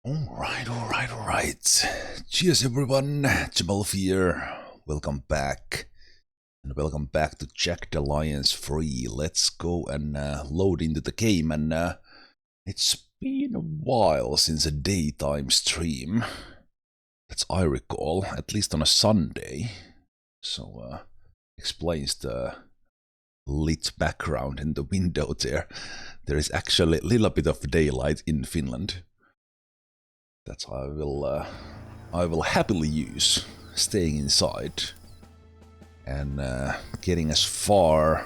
Alright. Cheers everyone, Zemalf here. Welcome back. And welcome back to Jagged Alliance free. Let's go and load into the game. And it's been a while since a daytime stream. That's I recall, at least on a Sunday. So explains the lit background in the window there. There is actually a little bit of daylight in Finland. That I will happily use, staying inside and getting as far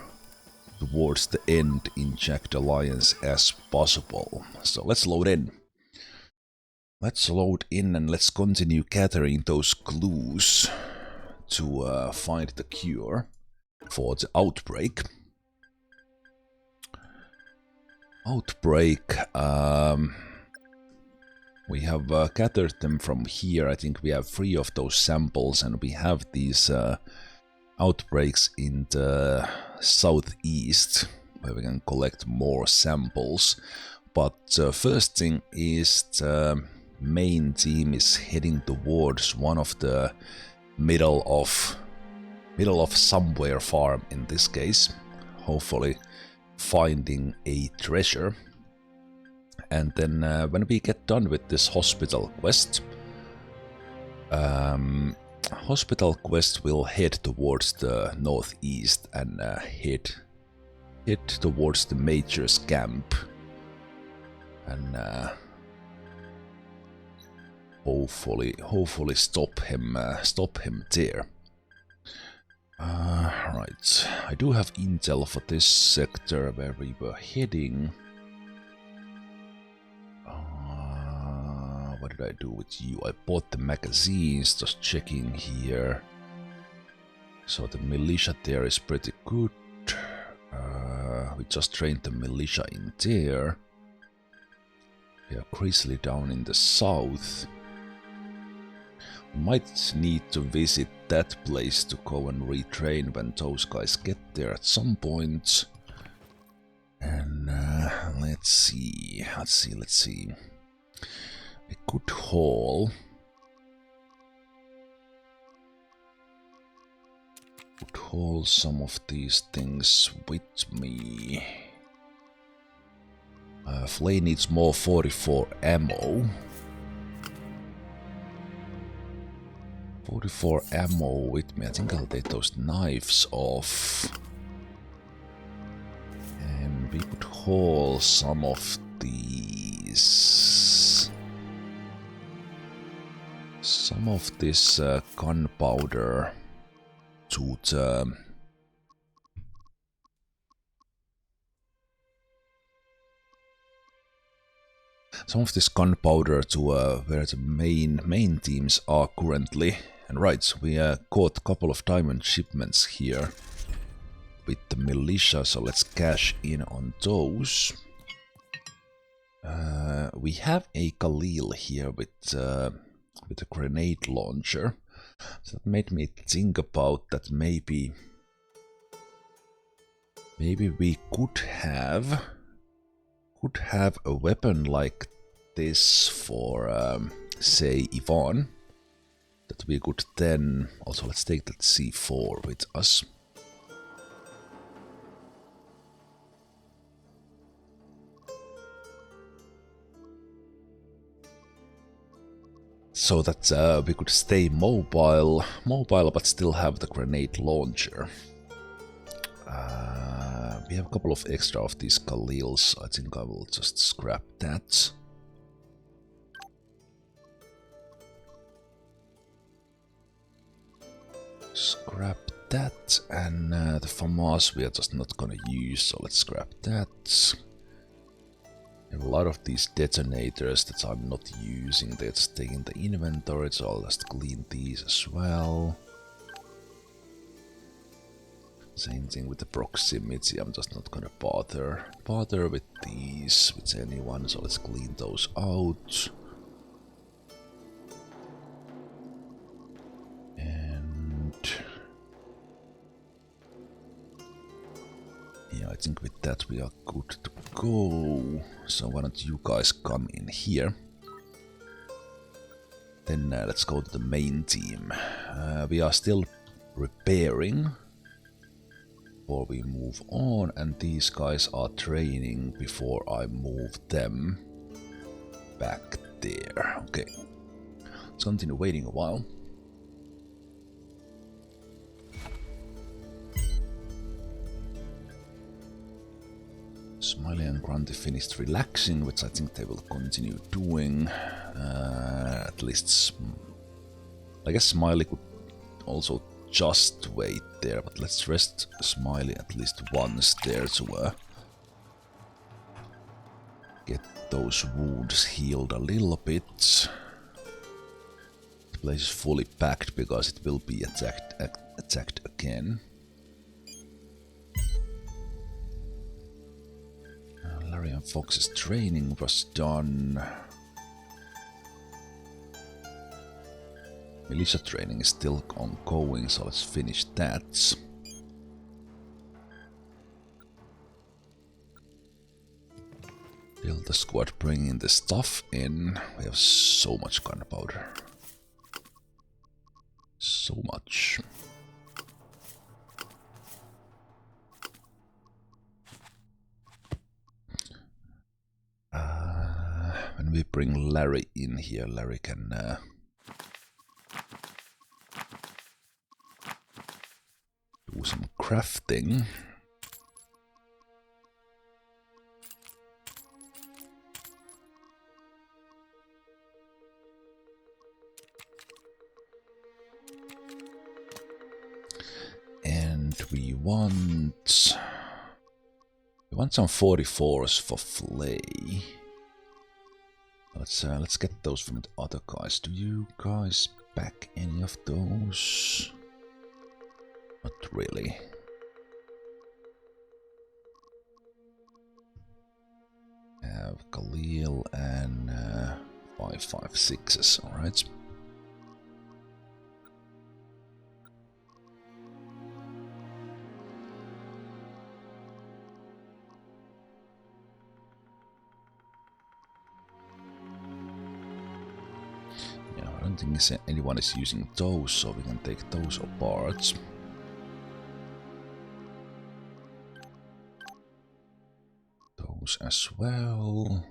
towards the end in Jagged Alliance as possible. So let's load in. Let's load in and let's continue gathering those clues to find the cure for the outbreak. We have gathered them from here. I think we have 3 of those samples, and we have these outbreaks in the southeast where we can collect more samples. But first thing is the main team is heading towards one of the middle of somewhere farm in this case, hopefully finding a treasure. And then when we get done with this hospital quest, will head towards the northeast and head towards the Major's camp, and hopefully stop him there. Right, I do have intel for this sector where we were heading. What did I do with you? I bought the magazines, just checking here. So the militia there is pretty good. We just trained the militia in there. We are Grizzly down in the south. We might need to visit that place to go and retrain when those guys get there at some point. And let's see. I could haul some of these things with me. Flay needs more 44 ammo. 44 ammo with me. I think I'll take those knives off. And we could haul some of these. Some of this gunpowder to the where the main teams are currently. And right, we caught a couple of diamond shipments here with the militia, so let's cash in on those. We have a Khalil here with a grenade launcher. So that made me think about that maybe we could have a weapon like this for say Ivan, that we could then also, let's take that C4 with us. So that we could stay mobile, but still have the grenade launcher. We have a couple of extra of these Khalils. I think I will just scrap that. Scrap that, and the FAMAS we are just not gonna use, so let's scrap that. A lot of these detonators that I'm not using, they're just taking the inventory, so I'll just clean these as well. Same thing with the proximity, I'm just not gonna bother with these, with anyone, so let's clean those out. And yeah, I think with that we are good to go. So why don't you guys come in here? Then let's go to the main team. We are still repairing before we move on, and these guys are training before I move them back there. Okay, let's continue waiting a while. Smiley and Grunty finished relaxing, which I think they will continue doing. At least, I guess Smiley could also just wait there, but let's rest Smiley at least once there to get those wounds healed a little bit. The place is fully packed because it will be attacked again. Larry and Fox's training was done. Militia training is still ongoing, so let's finish that. Build the squad, bringing the stuff in. We have so much gunpowder. So much. When we bring Larry in here, Larry can do some crafting. And we want some 44s for Flay. Let's get those from the other guys. Do you guys back any of those? Not really. Have Khalil and 556s, alright. I don't think anyone is using those, so we can take those apart. Those as well.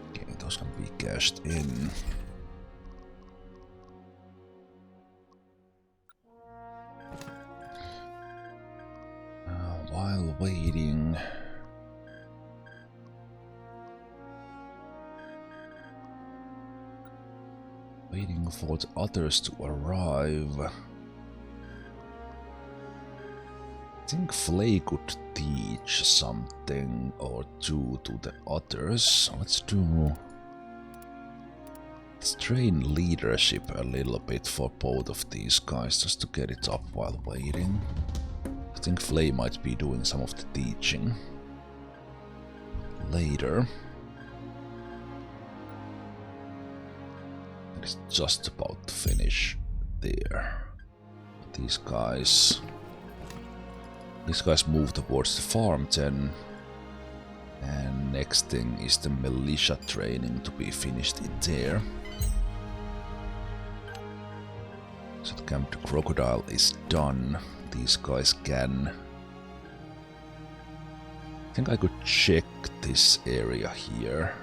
Okay, those can be cashed in. While waiting, for the others to arrive. I think Flay could teach something or two to the others. Let's train leadership a little bit for both of these guys, just to get it up while waiting. I think Flay might be doing some of the teaching later. It is just about to finish there. These guys move towards the farm then. And next thing is the militia training to be finished in there. So the camp to crocodile is done. These guys can... I think I could check this area here.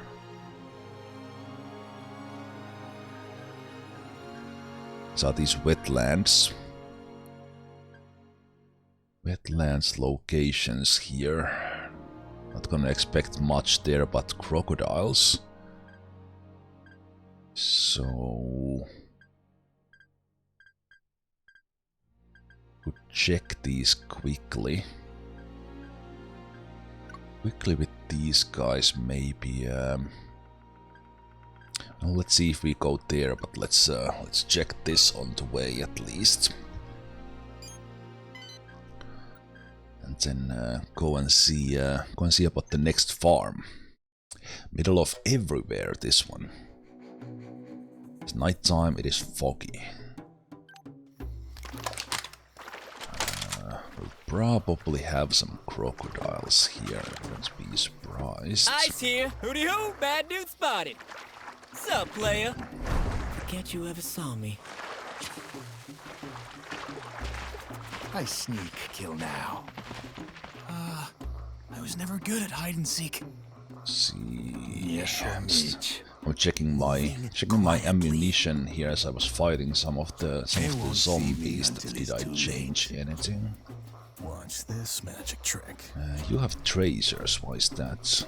So these wetlands locations here. Not gonna expect much there, but crocodiles. So could check these quickly. With these guys, maybe. Well, let's see if we go there, but let's check this on the way at least, and then go and see about the next farm. Middle of everywhere, this one. It's nighttime. It is foggy. We'll probably have some crocodiles here. Don't be surprised. Ice here. Hooty hoo. Bad dude spotted. Sup, player? Forget you ever saw me. I sneak, kill now. I was never good at hide and seek. See, Bitch. I'm checking my ammunition here as I was fighting some of the zombies. Did I change anything? Watch this magic trick. You have tracers. Why is that?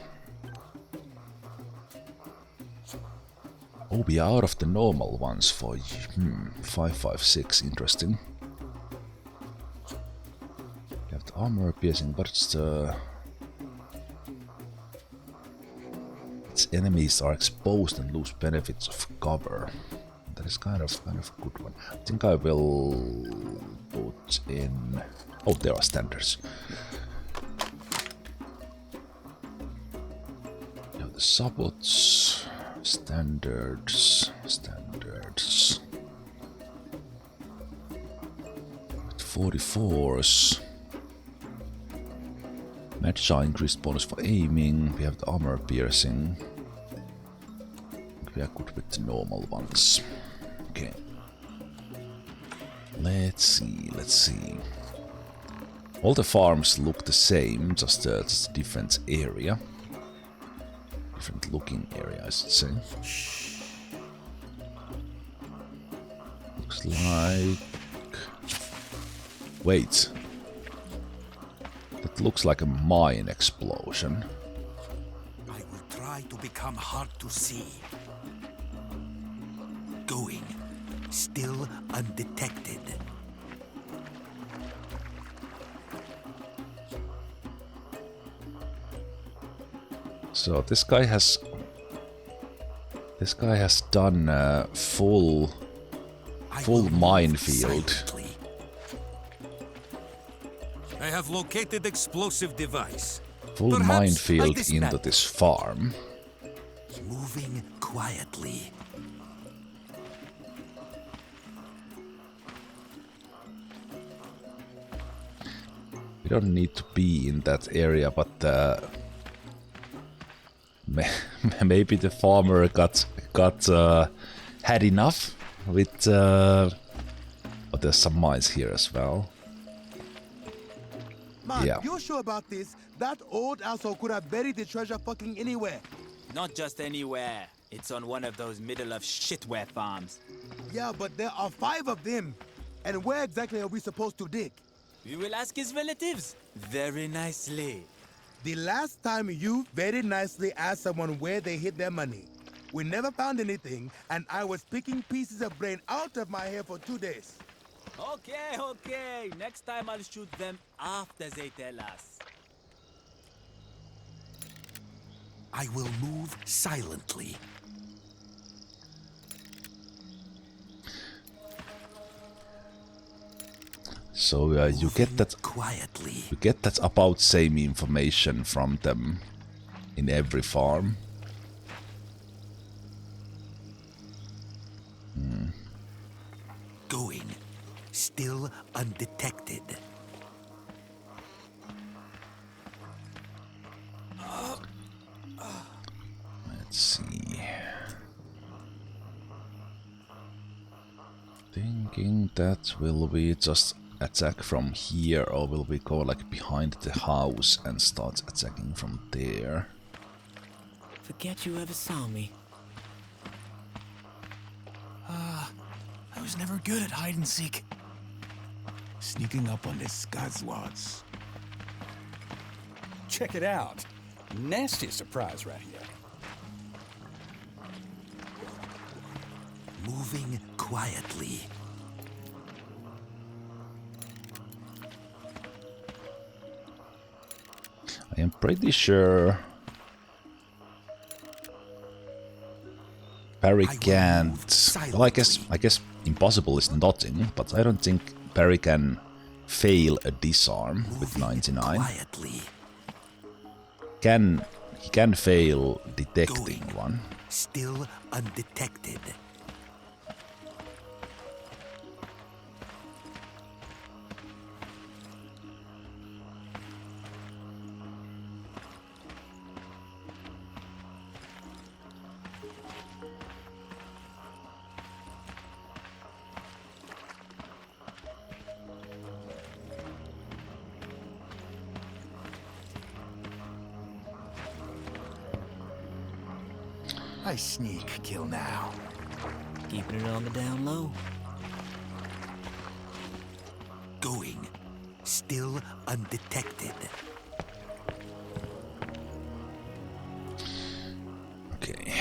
Oh, we are out of the normal ones for 556. Interesting. You have the armor piercing, but it's the its enemies are exposed and lose benefits of cover. That is kind of a good one. I think I will put in. Oh, there are standards. You have the sabots. Standards. 44s. Match shot increased bonus for aiming. We have the armor piercing. We are good with the normal ones. Okay. Let's see. All the farms look the same, just a different area. Different looking area, I should say. Looks like... Wait. That looks like a mine explosion. I will try to become hard to see. Going. Still undetected. So this guy has done a full minefield. I have located explosive device. Full Perhaps minefield like into this farm. Moving quietly. We don't need to be in that area, but maybe the farmer got had enough with. But there's some mines here as well. Man, Yeah. you're sure about this? That old asshole could have buried the treasure fucking anywhere. Not just anywhere. It's on one of those middle of shitware farms. Yeah, but there are 5 of them. And where exactly are we supposed to dig? We will ask his relatives. Very nicely. The last time you very nicely asked someone where they hid their money, we never found anything, and I was picking pieces of brain out of my hair for 2 days. Okay. Next time I'll shoot them after they tell us. I will move silently. So you get that quietly. You get that about same information from them in every farm. Going. Still undetected. Let's see. Thinking that will we just attack from here, or will we go like behind the house and start attacking from there? Forget you ever saw me. I was never good at hide and seek. Sneaking up on this Scotswards. Check it out. Nasty surprise right here. Moving quietly. I am pretty sure Barry can't. Well, I guess impossible is nothing, but I don't think Barry can fail a disarm with 99. Quietly. He can fail detecting one. Still undetected. I sneak kill now. Keeping it on the down low. Going. Still undetected. Okay,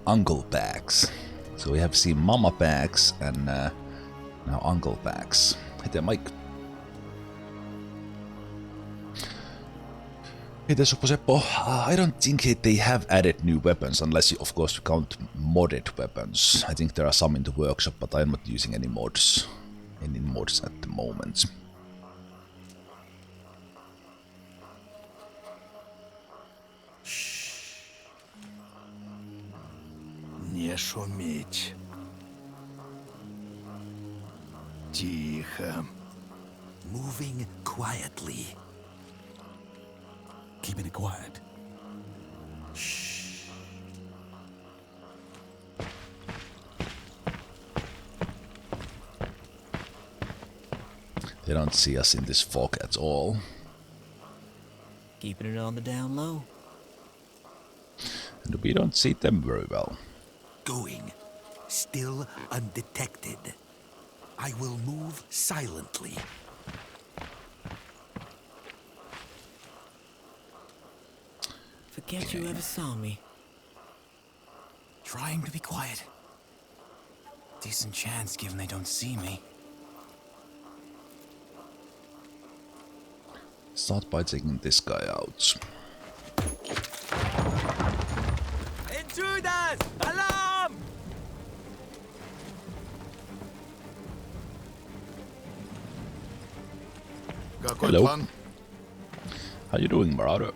uncle bags. So we have seen mama bags and now uncle bags. Hey there, Mike. Hey there, Suppo Seppo. I don't think they have added new weapons, unless you, of course, you count modded weapons. I think there are some in the workshop, but I'm not using any mods. Any mods at the moment. Не шуметь. Тихо. Moving quietly. Keeping it quiet. Shh. They don't see us in this fog at all. Keeping it on the down low. And we don't see them very well. Going. Still undetected. I will move silently. Forget you ever saw me. Trying to be quiet. Decent chance given they don't see me. Start by taking this guy out. Intruders! Alarm! Hello. How you doing, Marauder?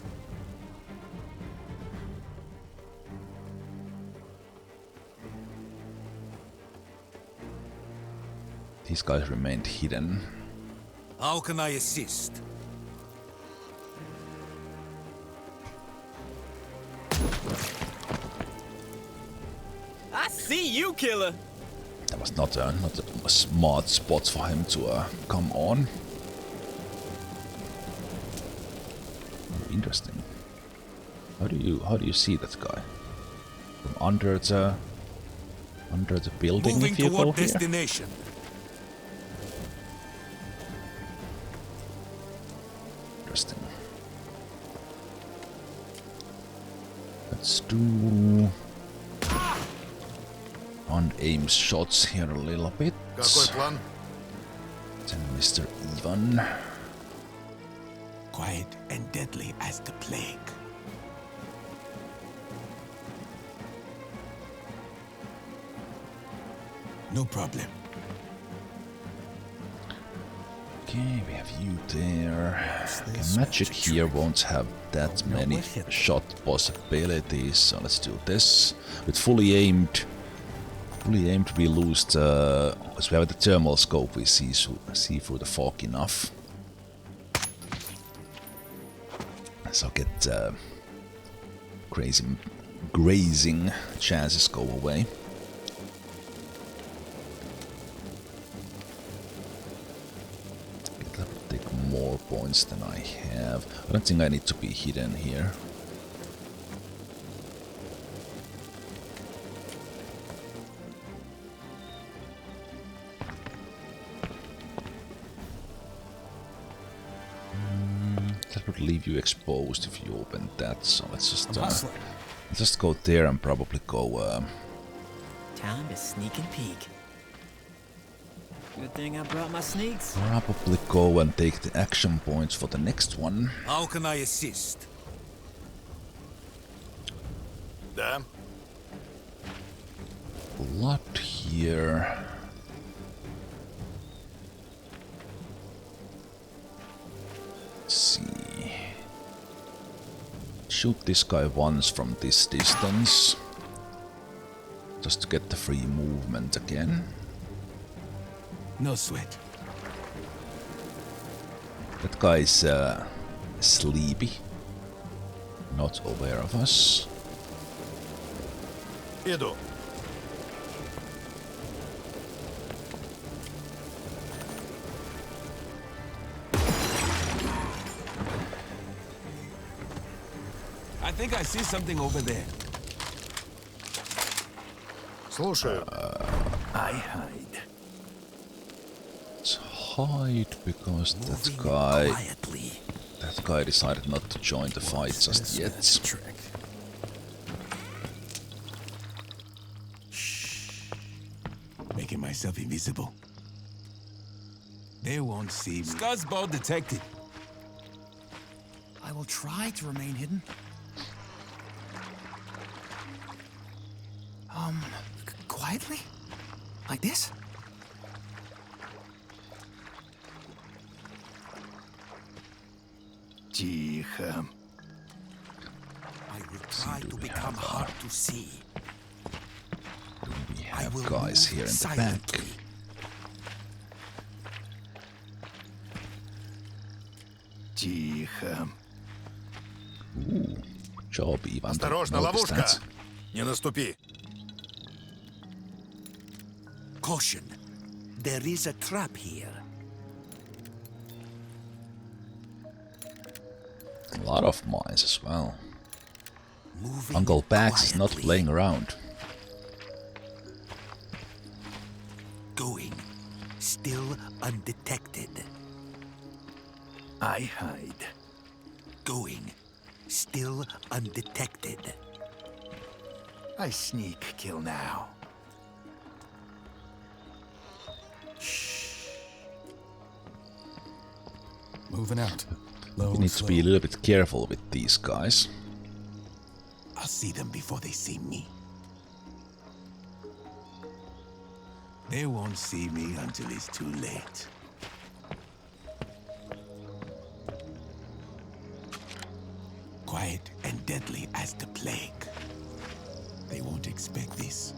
These guys remained hidden. How can I assist? I see you, killer! That was not a smart spot for him to come on. Oh, interesting. How do you see that guy? From under the building? Moving if you go toward here? destination. Interesting. Let's do on-aim shots here a little bit. Какой Then Mr. Ivan. Quiet and deadly as the plague. No problem. Okay, we have you there. Okay, magic here won't have that many shot possibilities, so let's do this. With fully aimed, we lose the... Because we have the thermal scope, we see through the fog enough. So get grazing chances go away. That would take more points than I have. I don't think I need to be hidden here. That would leave you exposed if you open that, so let's just go there and probably go Time to sneak and peek. Good thing I brought my sneaks. probably go and take the action points for the next one. How can I assist? Да. Blood here. Let's see. Shoot this guy once from this distance. Just to get the free movement again. No sweat. That guy is sleepy. Not aware of us. Иду. I think I see something over there. Слушаю. I hide. Let's hide because Moving quietly. that guy decided not to join the fight What's just this yet. man's trick? Shh. Making myself invisible. They won't see me. Scuzzball detected. I will try to remain hidden. Quietly? Like this? Тихо. I will try to become hard to see. We have guys here in the back. Тихо. Ooh, good job, Ivan. Осторожно, ловушка! Не наступи. Caution. There is a trap here. A lot of mines as well. Moving Uncle Bax is not quietly. playing around. Going. Still undetected. I hide. Going. Still undetected. I sneak kill now. Moving out. Low We and need to slow. be a little bit careful with these guys. I'll see them before they see me. They won't see me until it's too late. Quiet and deadly as the plague. They won't expect this.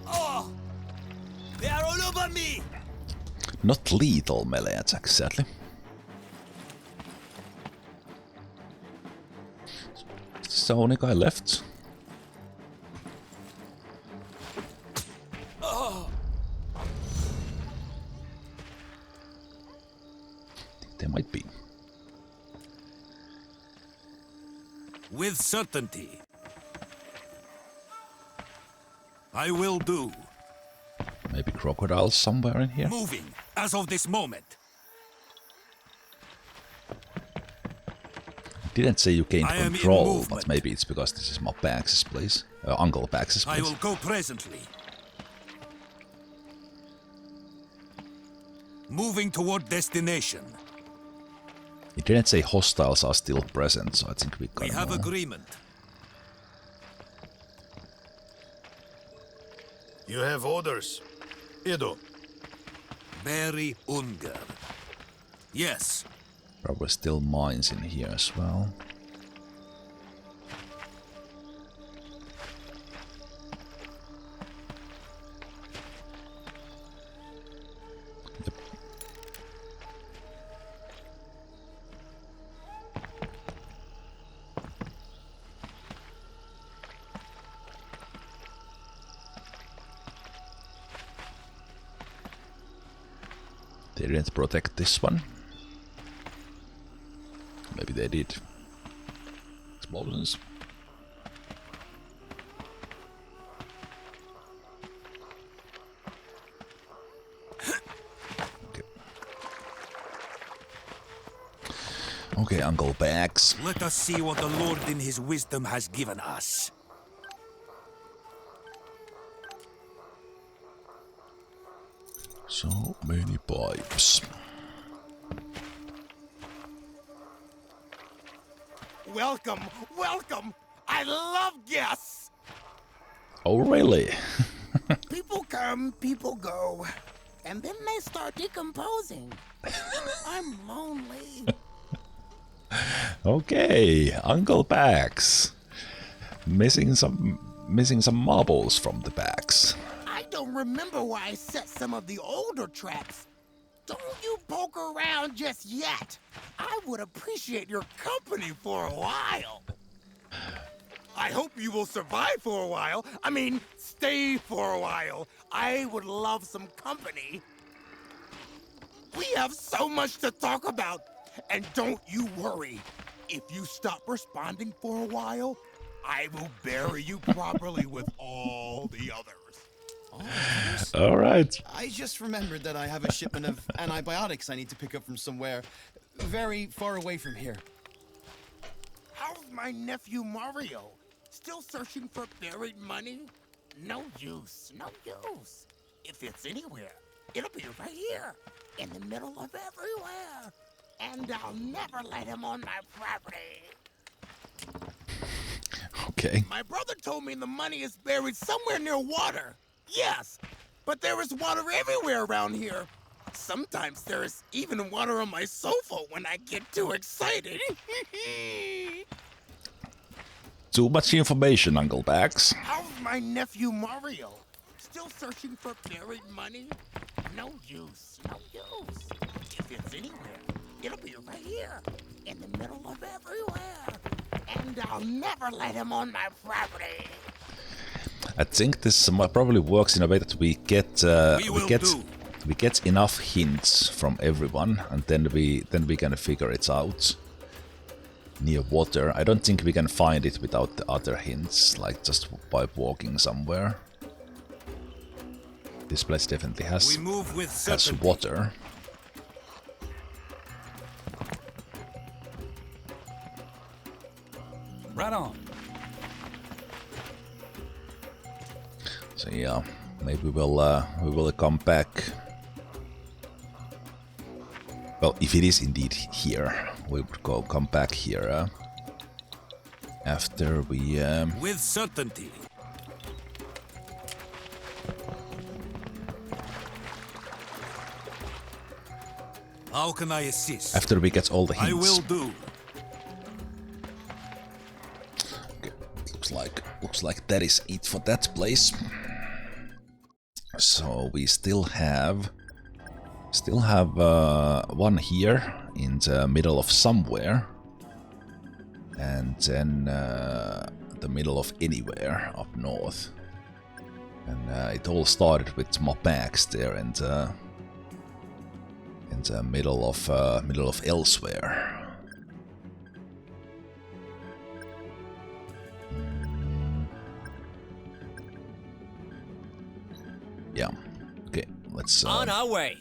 Oh! They are all over me! Not lethal melee attacks, sadly. Is this the only guy left? There might be. With certainty. I will do. Maybe crocodiles somewhere in here? Moving as of this moment. Didn't say you gained I am in control, but movement. maybe it's because this is my Bax's place. Uncle Bax's I place. will go presently. Moving toward destination. He didn't say hostiles are still present, so I think we got We them have all. agreement. You have orders. Иду. Very Unger. Yes. Probably still mines in here as well. Yep. They didn't protect this one. Maybe they did. Explosions. Okay. Okay, Uncle Bax. Let us see what the Lord in his wisdom has given us. So many pipes. Welcome, welcome! I love guests! Oh, really? People come, people go, and then they start decomposing. I'm lonely. Okay, Uncle Bax. Missing some marbles from the bags. I don't remember why I set some of the older traps. Don't you poke around just yet. I would appreciate your company for a while. I hope you will survive for a while. I mean, stay for a while. I would love some company. We have so much to talk about. And don't you worry. If you stop responding for a while, I will bury you properly with all the others. All right. I just remembered that I have a shipment of antibiotics I need to pick up from somewhere very far away from here. How's my nephew Mario? Still searching for buried money? No use, no use. If it's anywhere, it'll be right here, in the middle of everywhere. And I'll never let him on my property. Okay. My brother told me the money is buried somewhere near water. Yes, but there is water everywhere around here. Sometimes there is even water on my sofa when I get too excited. Too much information, Uncle Bax. How's my nephew Mario? Still searching for buried money? No use, no use. If it's anywhere, it'll be right here, in the middle of everywhere. And I'll never let him on my property. I think this probably works in a way that we get enough hints from everyone, and then we can figure it out. Near water, I don't think we can find it without the other hints, like just by walking somewhere. This place definitely has water. Right on. So yeah, maybe we will come back. Well, if it is indeed here, we would come back here after we With certainty. How can I assist? after we get all the hints. I will do. Okay, looks like that is it for that place. So we still have one here in the middle of somewhere, and then the middle of anywhere up north. And it all started with my bags there in the middle of elsewhere. Yeah. Okay. Let's On our way.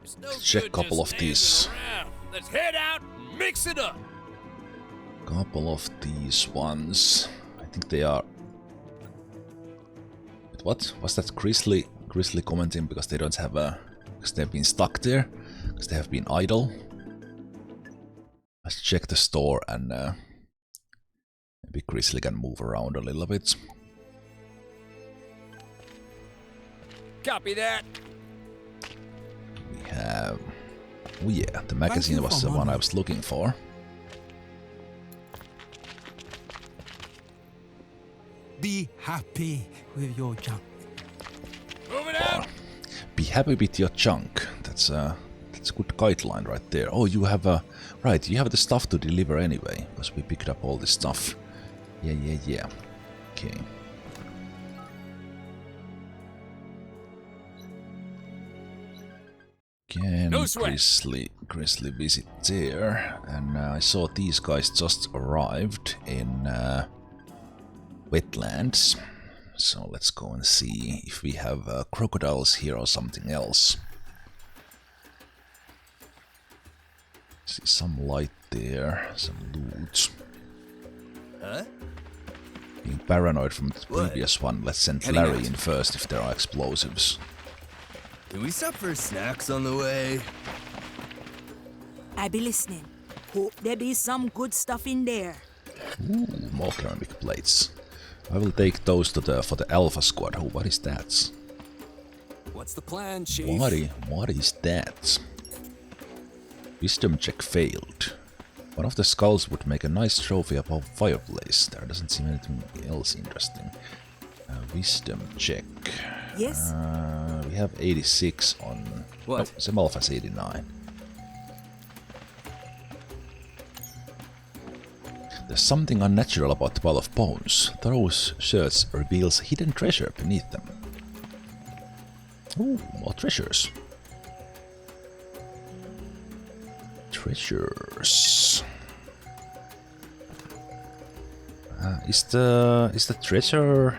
It's no check a good couple just of these. standing around. Let's head out and mix it up. Couple of these ones. I think they are. But what was that? Grizzly commenting because they don't have a. Because they've been stuck there. Because they have been idle. Let's check the store and maybe Grizzly can move around a little bit. Copy that. We have. Oh yeah, the magazine was the one I was looking for. Be happy with your junk. Moving out. Be happy with your junk. That's a good guideline right there. Oh, you have a right. You have the stuff to deliver anyway, because we picked up all this stuff. Yeah. Okay. Can No sweat. Grizzly visit there? And I saw these guys just arrived in wetlands. So let's go and see if we have crocodiles here or something else. See some light there, some loot. Huh? Being paranoid from the previous one, let's send Heading Larry out. in first if there are explosives. Can we stop for snacks on the way? I be listening. Hope there be some good stuff in there. Ooh, more ceramic plates. I will take those for the Alpha Squad. Oh, what is that? What's the plan, Chief? What is that? Wisdom check failed. One of the skulls would make a nice trophy above fireplace. There doesn't seem anything else interesting. Wisdom check. Yes? We have 86 on... What? Oh, Zemalf has 89. There's something unnatural about the pile of bones. Those shirts reveals hidden treasure beneath them. Ooh, more treasures. Is the treasure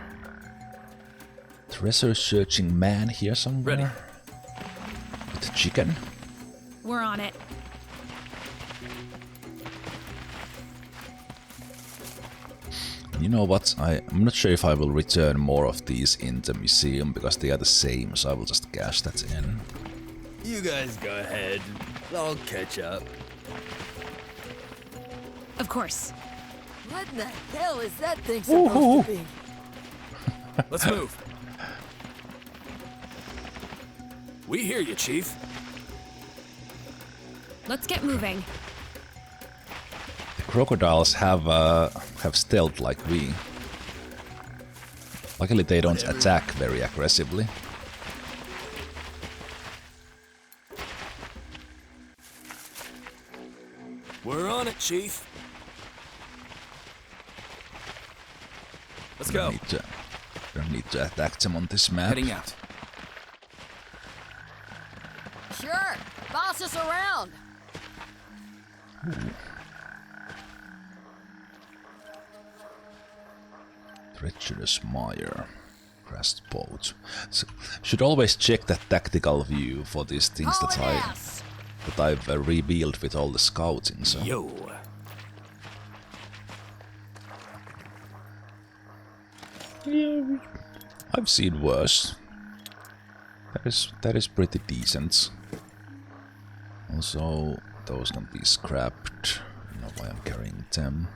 searching man here somewhere? Ready. With the chicken? We're on it. You know what? I'm not sure if I will return more of these in the museum because they are the same, so I will just cash that in. You guys go ahead. I'll catch up. Of course. What in the hell is that thing supposed to be? Let's move. We hear you, Chief. Let's get moving. The crocodiles have stealth like we. Luckily they don't attack very aggressively. We're on it, Chief. Let's go. Don't need to attack them on this map. Heading out. Sure, boss us around. Treacherous mire. Crashed boat. So, should always check that tactical view for these things that I've revealed with all the scouting. So. Yo. Yeah, I've seen worse. That is pretty decent. Also, those can be scrapped. I don't know why I'm carrying them.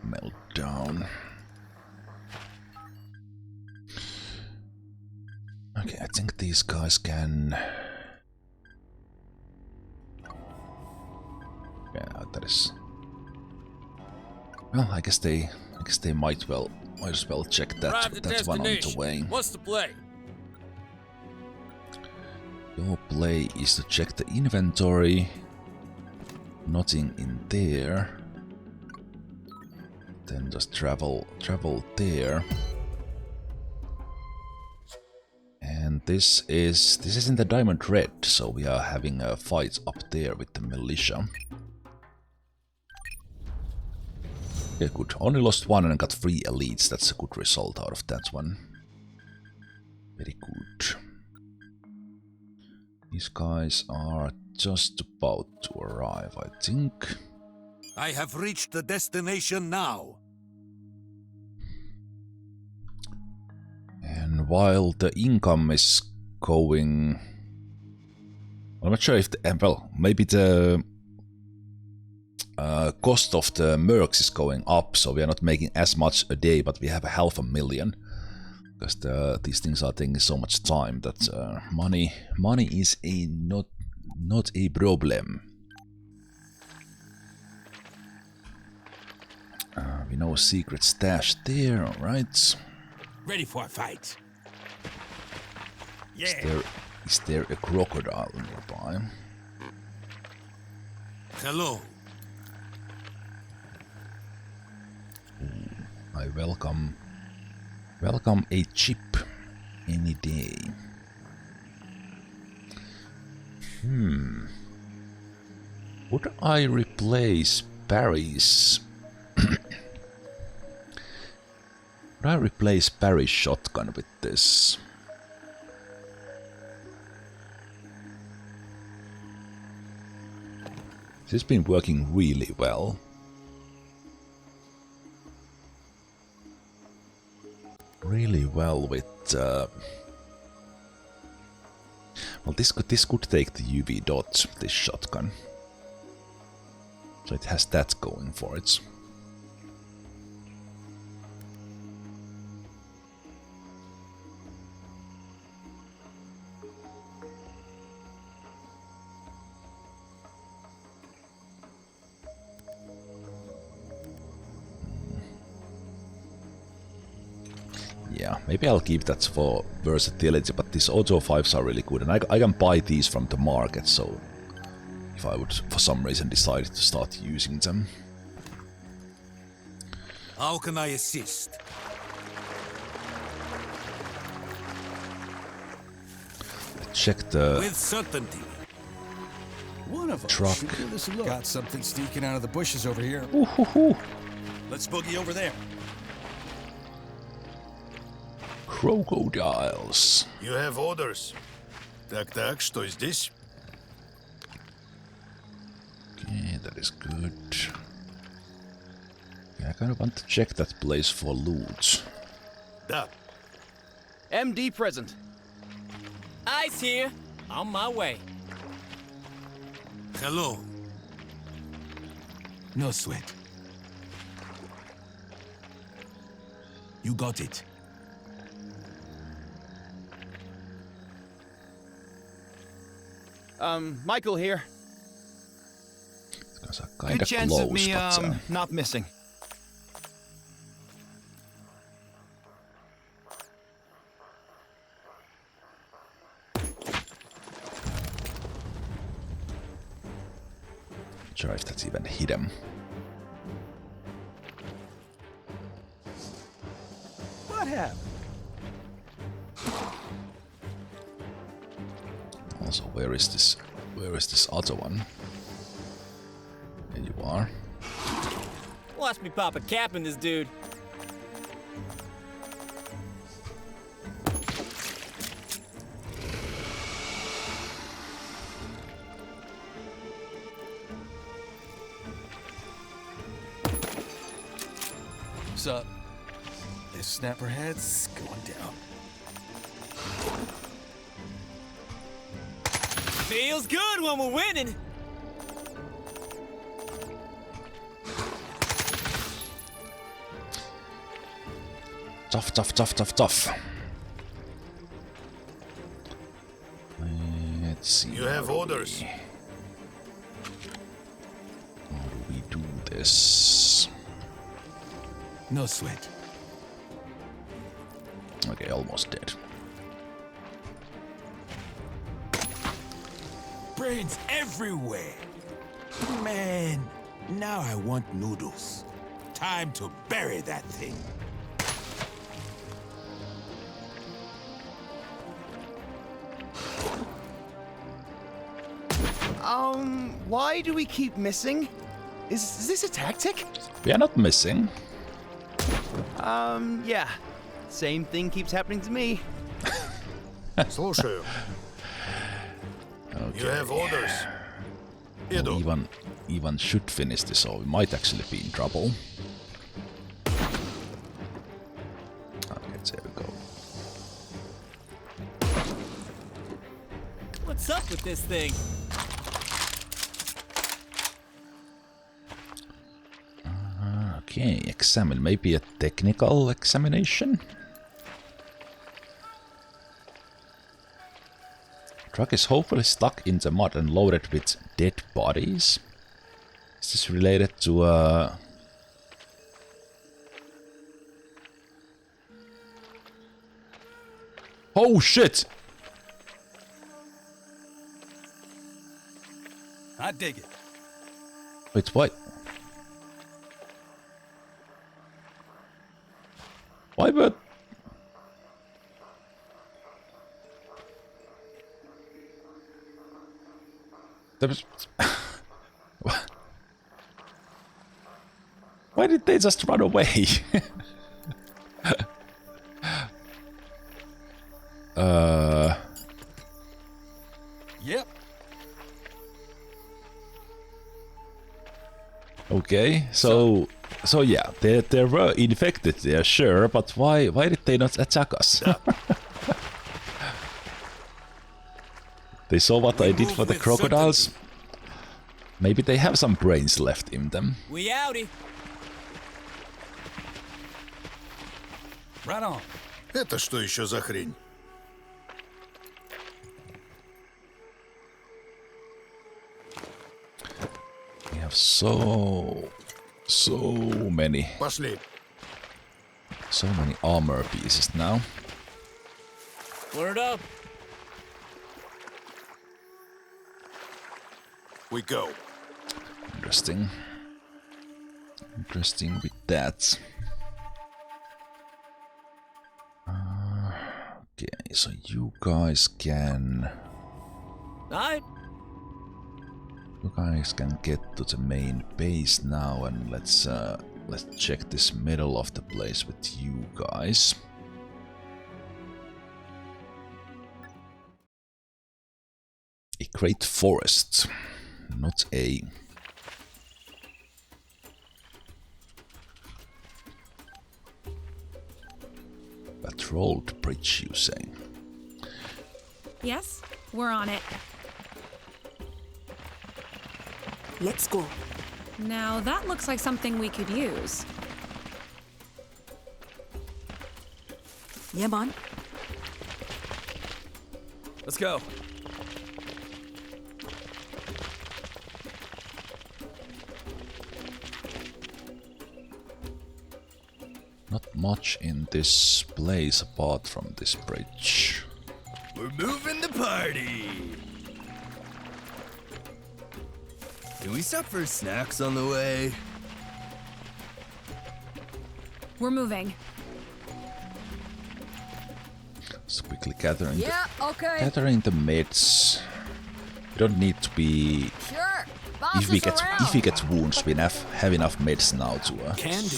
Meltdown. Okay, I think these guys can. Yeah, that is. Well, I guess they might as well check that one on the way. What's the play? Your play is to check the inventory. Nothing in there. Then just travel there. And this is in the Diamond Red, so we are having a fight up there with the militia. Yeah, good. Only lost one and got 3 elites. That's a good result out of that one. Very good. These guys are just about to arrive, I think. I have reached the destination now. And while the income is going... I'm not sure if maybe the cost of the mercs is going up, so we are not making as much a day, but we have 500,000. Because these things are taking so much time that money is not a problem. We know a secret stash there, alright. Ready for a fight. Is there a crocodile nearby? Hello. I welcome a chip any day. Would I replace Barry's? Would I replace Barry's shotgun with this? This has been working really well. Really well with well, this could take the UV dot, this shotgun. So it has that going for it. Yeah, maybe I'll keep that for versatility, but these auto 5s are really good, and I can buy these from the market, so if I would for some reason decide to start using them. How can I assist? check the With certainty. One of us truck. should give this a look. Got something sneaking out of the bushes over here. Ooh. Let's boogie over there. Crocodiles. You have orders. Так, что здесь? Okay, that is good. Yeah, I kind of want to check that place for loot. Да. MD present. Ice here. On my way. Hello. No sweat. You got it. Michael here. Those are kind Good of chance close, of me, but not missing. not sure if that's even hidden. What happened? Also, where is this? Where is this other one? There you are. Watch me pop a cap in this dude. What's up? This snapper head's going down. Feels good when we're winning. Tough. Let's see. You have orders. How do we do this? No sweat. Okay, almost dead. Brains everywhere. Man, now I want noodles. Time to bury that thing. Why do we keep missing? Is this a tactic? We are not missing. Yeah. Same thing keeps happening to me. Слушаю. You have orders. Иду. Ivan should finish this, or we might actually be in trouble. Okay, there we go. What's up with this thing? Okay, examine. Maybe a technical examination? Truck is hopefully stuck in the mud and loaded with dead bodies. Is this related to Oh shit! I dig it. Wait, what? Why but there was Why did they just run away? Yep. Okay, so yeah, there were infected there, sure, but why did they not attack us? They saw what I did for the crocodiles. Maybe they have some brains left in them. We outie. Right on. Это что еще за хрень? We have so many. Пошли. So many armor pieces now. Word up. We go. Interesting. Interesting with that. Okay, so you guys can Alright. You guys can get to the main base now, and let's check this middle of the place with you guys. A great forest, not a patrolled bridge, you say? Yes, we're on it. Let's go. Now that looks like something we could use. Yeah, man. Let's go. Not much in this place apart from this bridge. We're moving the party. Can we stop for snacks on the way? We're moving. So quickly gathering Yeah, okay. gathering the meds. We don't need to be. Sure. Boss If we is get around. wounds, we have enough meds now to Can do.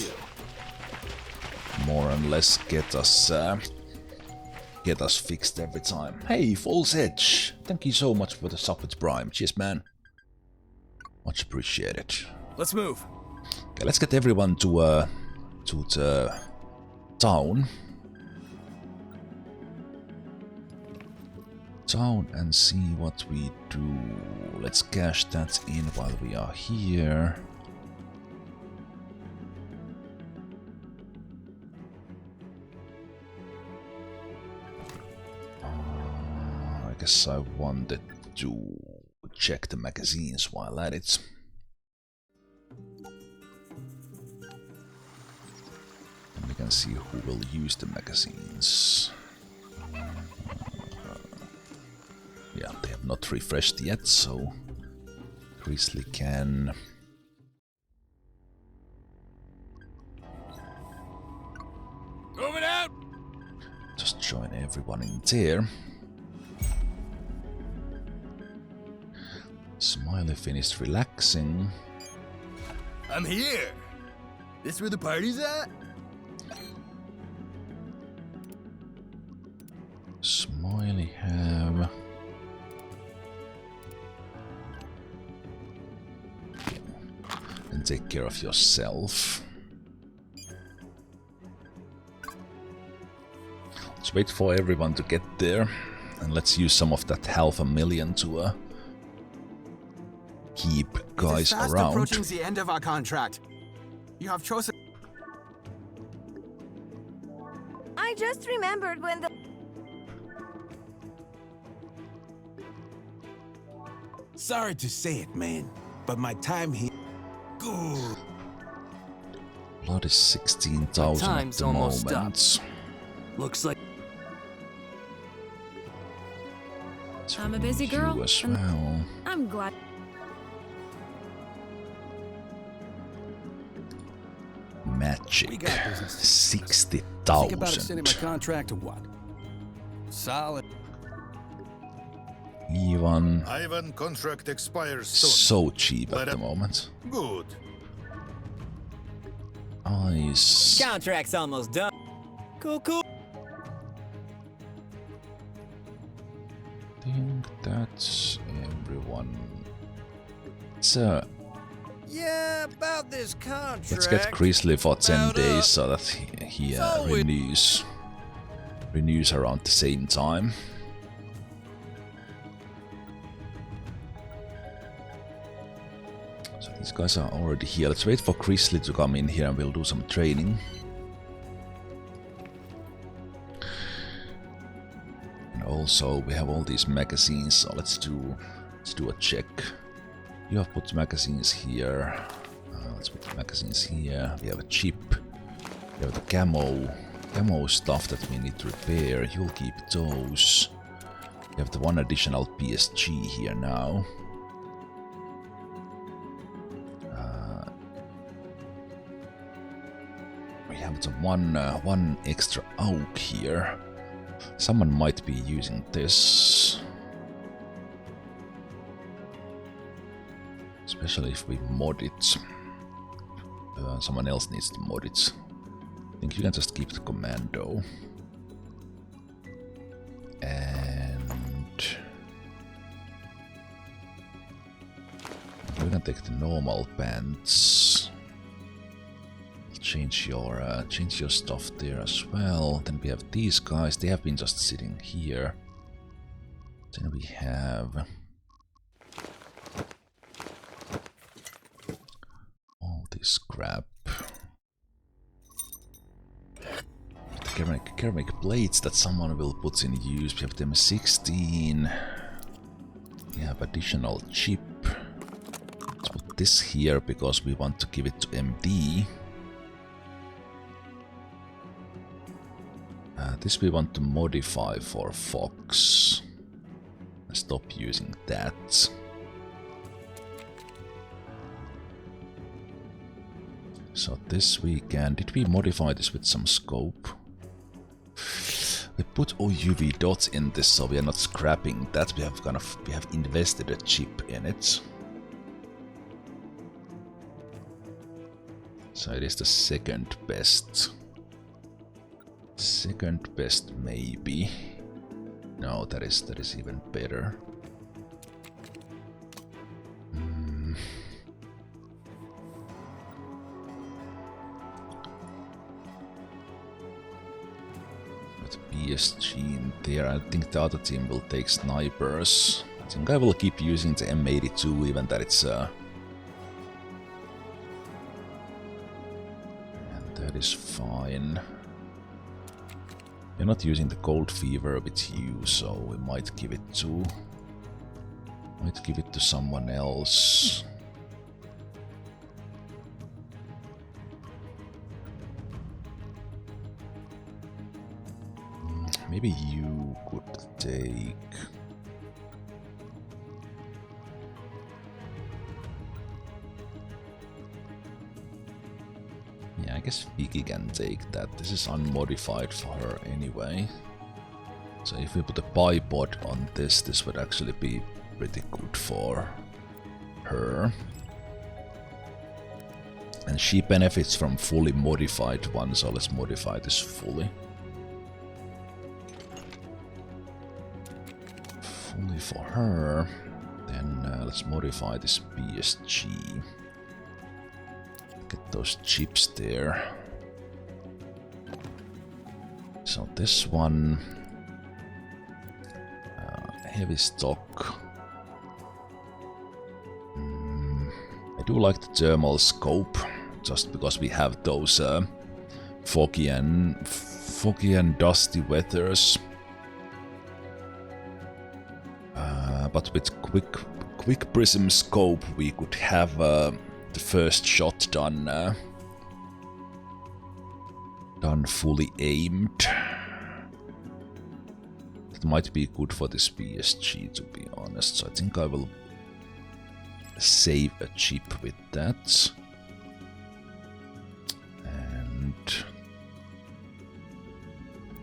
more and less get us fixed every time. Hey, False Edge, thank you so much for the sub with Prime. Cheers, man. Much appreciated. Let's move. Okay, let's get everyone to the town. And see what we do. Let's cash that in while we are here. I guess I wanted to check the magazines while at it. And we can see who will use the magazines. Yeah, they have not refreshed yet, so Grizzly can Moving out. just join everyone in there. Smiley finished relaxing. I'm here. This where the party's at? Smiley have. And take care of yourself. Let's wait for everyone to get there, and let's use some of that 500,000 to keep guys It is fast around. approaching the end of our contract. You have chosen. I just remembered when the... Sorry to say it, man, but my time here... Good. Blood is 16,000 at Time's the almost moment. Looks like Let's I'm a busy renew girl, you as and- well. I'm glad. Magic. We got business. Think about extending my 60,000. contract or what? Solid. Ivan contract expires soon. So cheap Let at the up. moment. Good. Nice. contract's almost done. Cool, cool. I think that's everyone. Yeah, about this contract. Let's get Grizzly for 10 About, days so that he so we- renews around the same time. So these guys are already here. Let's wait for Grizzly to come in here and we'll do some training. And also we have all these magazines, so let's do a check. You have put magazines here. Let's put the magazines here. We have a chip. We have the camo stuff that we need to repair. You'll keep those. We have the one additional PSG here now. We have the one extra oak here. Someone might be using this. Especially if we mod it. Someone else needs to mod it. I think you can just keep the Commando. And we can take the normal pants. Change your stuff there as well. Then we have these guys. They have been just sitting here. Then we have all this crap. The ceramic plates that someone will put in use. We have them 16. We have additional chip. Let's put this here because we want to give it to MD. This we want to modify for Fox. Stop using that. So this we can... Did we modify this with some scope? We put all UV dots in this, so we are not scrapping that. We have invested a chip in it. So it is the second best. Second best, maybe. No, that is even better. With PSG in there, I think the other team will take snipers. I think I will keep using the M82, even that it's and that is fine. We're not using the Cold Fever with you, so we might give it to someone else. Maybe you could take... Yeah, I guess Vicky can take that. This is unmodified for her anyway. So if we put a bipod on this, this would actually be pretty good for her. And she benefits from fully modified one, so let's modify this fully. Fully for her. Then let's modify this PSG. Get those chips there. So this one, heavy stock. I do like the thermal scope, just because we have those foggy and dusty weathers. But with quick prism scope, we could have the first shot done fully aimed. It might be good for this PSG, to be honest. So I think I will save a chip with that. And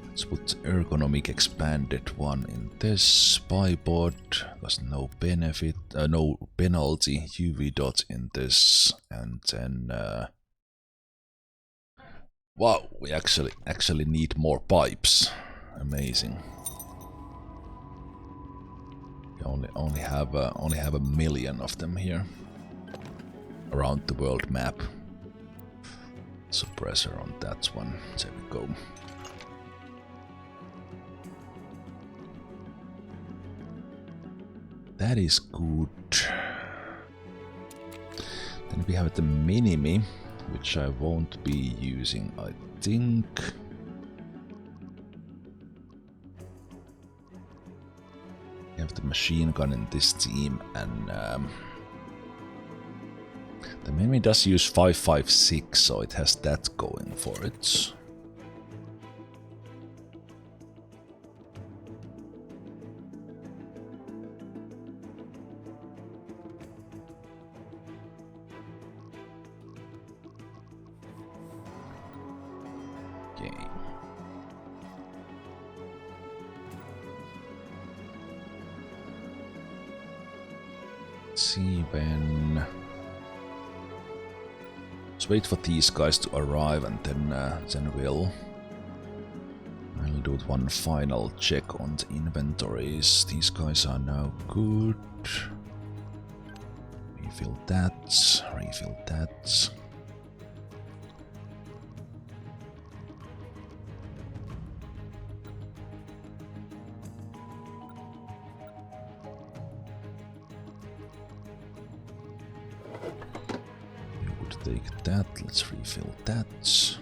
let's put the ergonomic expanded one in this bipod. There's no benefit, no penalty. UV dot in this, and then wow, we actually need more pipes. Amazing. We only have a million of them here around the world map. Suppressor on that one. There we go. That is good. Then we have the Minimi, which I won't be using, I think. We have the machine gun in this team, and the Minimi does use 5.56, so it has that going for it. See when Let's wait for these guys to arrive and then I'll do one final check on the inventories. These guys are now good. Refill that, refill that. You would take that, let's refill that.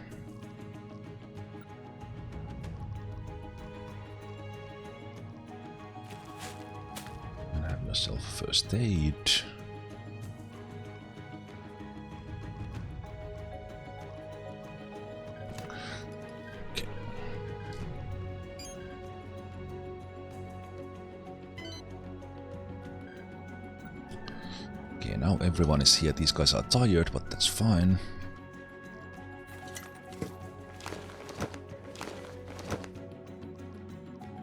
And have yourself first aid. Okay, now everyone is here. These guys are tired, but that's fine.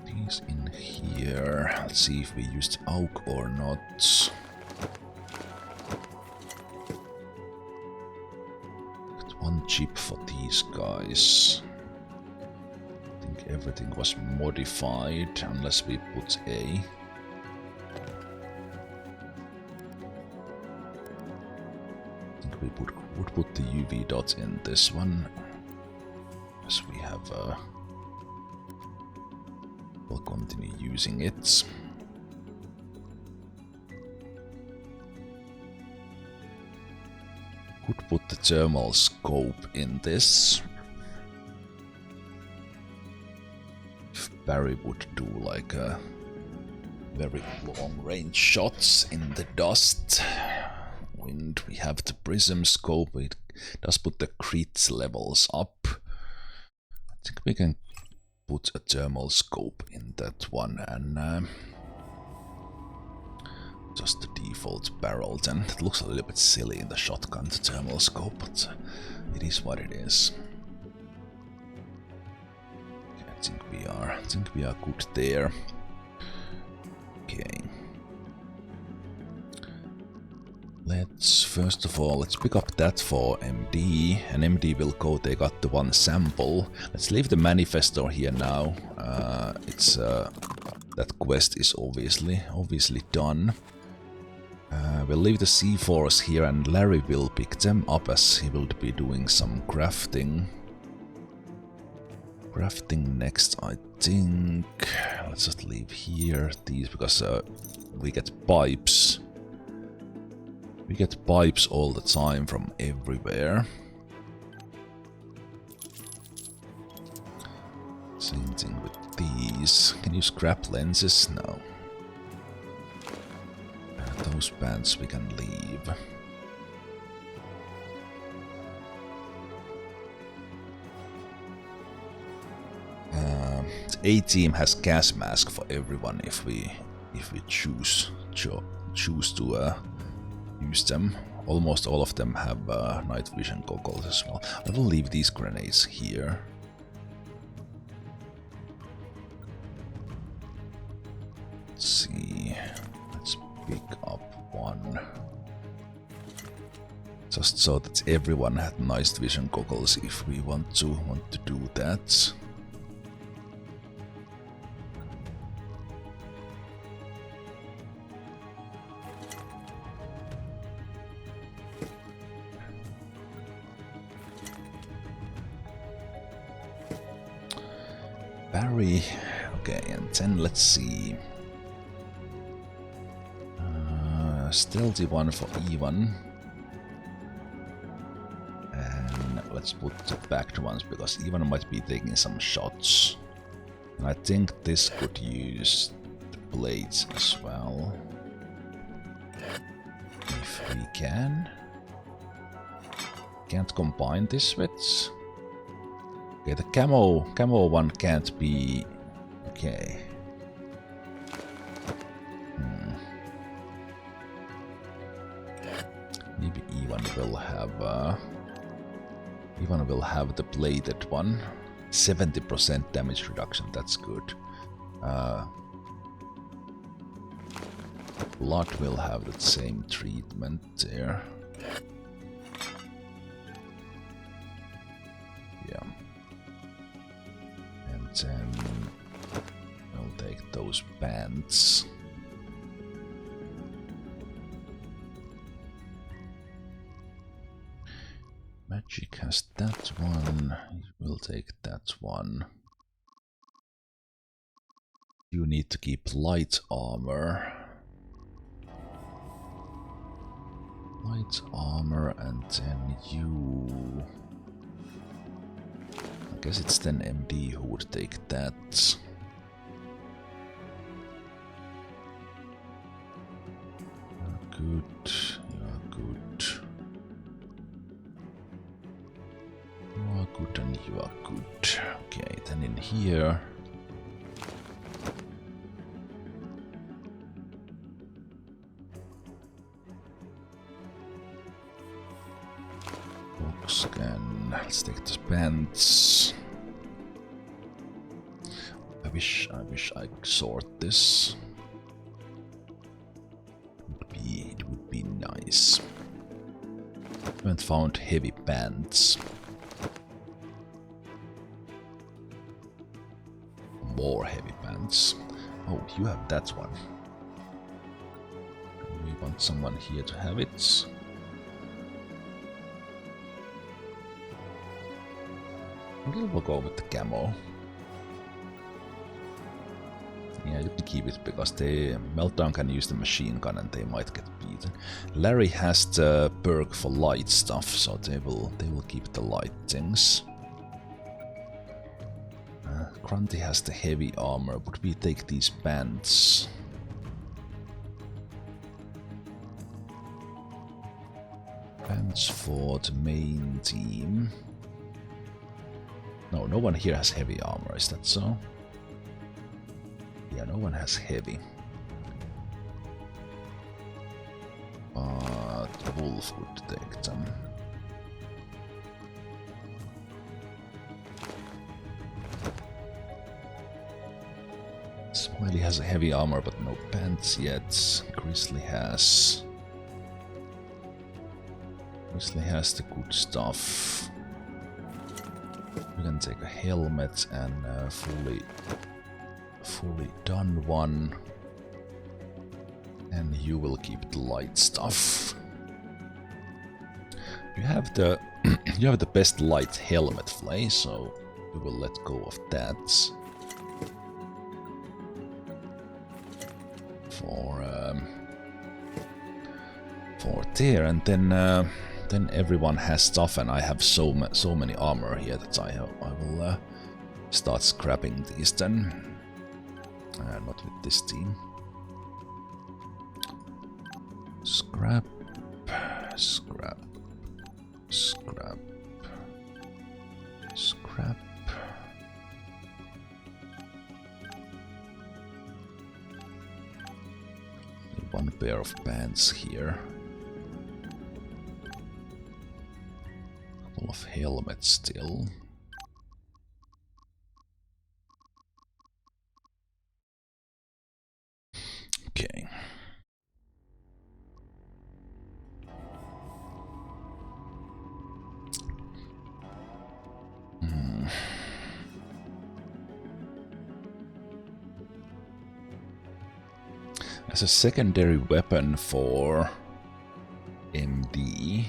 These in here. Let's see if we used Auk or not. Got one chip for these guys. I think everything was modified, unless we put A. We would put the UV dots in this one, as we have. We'll continue using it. Could put the thermal scope in this. If Barry would do like a very long range shots in the dust. Wind, we have the prism scope, it does put the crit levels up. I think we can put a thermal scope in that one and just the default barrel. Then it looks a little bit silly in the shotgun, the thermal scope, but it is what it is. Okay, I think we are good there. Okay. Let's first of all, let's pick up that for MD, and MD will go take out the one sample. Let's leave the manifesto here now. That quest is obviously done. We'll leave the C4s here, and Larry will pick them up as he will be doing some crafting. Crafting next, I think. Let's just leave here these because we get pipes. We get pipes all the time from everywhere. Same thing with these. Can you scrap lenses? No. Those pants we can leave. The A team has gas mask for everyone if we choose to use them. Almost all of them have night vision goggles as well. I will leave these grenades here. Let's see. Let's pick up one. Just so that everyone had night vision goggles if we want to do that. Barry, okay, and then let's see. Stealthy one for Ivan. And let's put the backed ones because Ivan might be taking some shots. And I think this could use the blades as well. If we can. Can't combine this with. Okay, the camo one can't be. Okay. Maybe Ivan will have the bladed one. 70% damage reduction. That's good. Blood will have the same treatment there. those bands. Magic has that one. We'll take that one. You need to keep light armor. Light armor, and then you... I guess it's then MD who would take that. You're good, you're good. You are good and you are good. Okay, then in here... Scan. Let's take the bands. I wish I could sort this. It would be nice. Haven't found heavy bands. More heavy bands. Oh, you have that one. We want someone here to have it. We'll go with the camo. Yeah, you can keep it because the Meltdown can use the machine gun and they might get beaten. Larry has the perk for light stuff, so they will keep the light things. Grunty has the heavy armor, but we take these bands. Bands for the main team. No, no one here has heavy armor, is that so? Yeah, no one has heavy. But Wolf would take them. Smiley has a heavy armor, but no pants yet. Grizzly has the good stuff. We can take a helmet and a fully done one, and you will keep the light stuff. You have the you have the best light helmet, Flay, so we will let go of that for there, and then everyone has stuff, and I have so many armor here that I will start scrapping these then. Not with this team. Scrap, scrap, scrap, scrap. One pair of pants here. Couple of helmets still. Okay. As a secondary weapon for MD,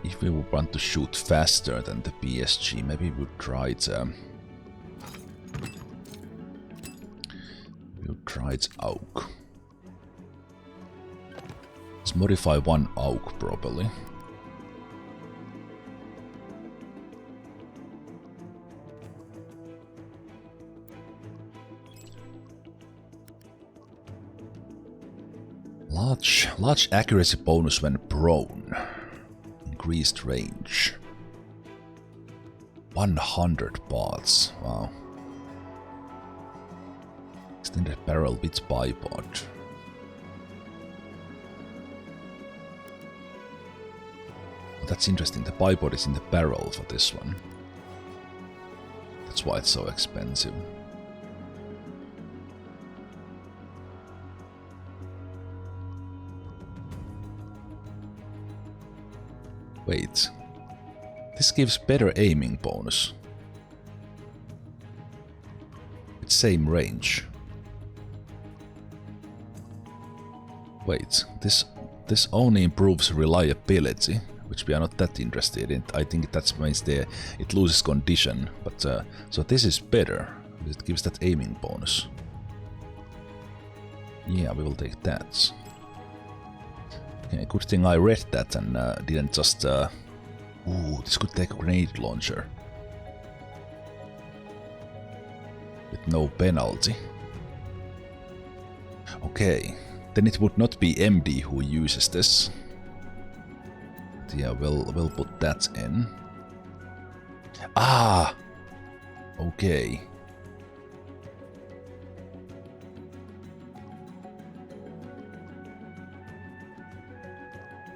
if we would want to shoot faster than the PSG, maybe we would try the AUG. Let's modify one AUG probably. Large accuracy bonus when prone. Increased range. 100 parts. Wow. Extended barrel with bipod. Oh, that's interesting. The bipod is in the barrel for this one. That's why it's so expensive. Wait, this gives better aiming bonus. same range? Wait, this only improves reliability, which we are not that interested in. I think that means it loses condition, but so this is better. It gives that aiming bonus. Yeah, we will take that. Okay, good thing I read that and didn't just... Ooh, this could take a grenade launcher. With no penalty. Okay, then it would not be MD who uses this. But yeah, we'll put that in. Ah! Okay.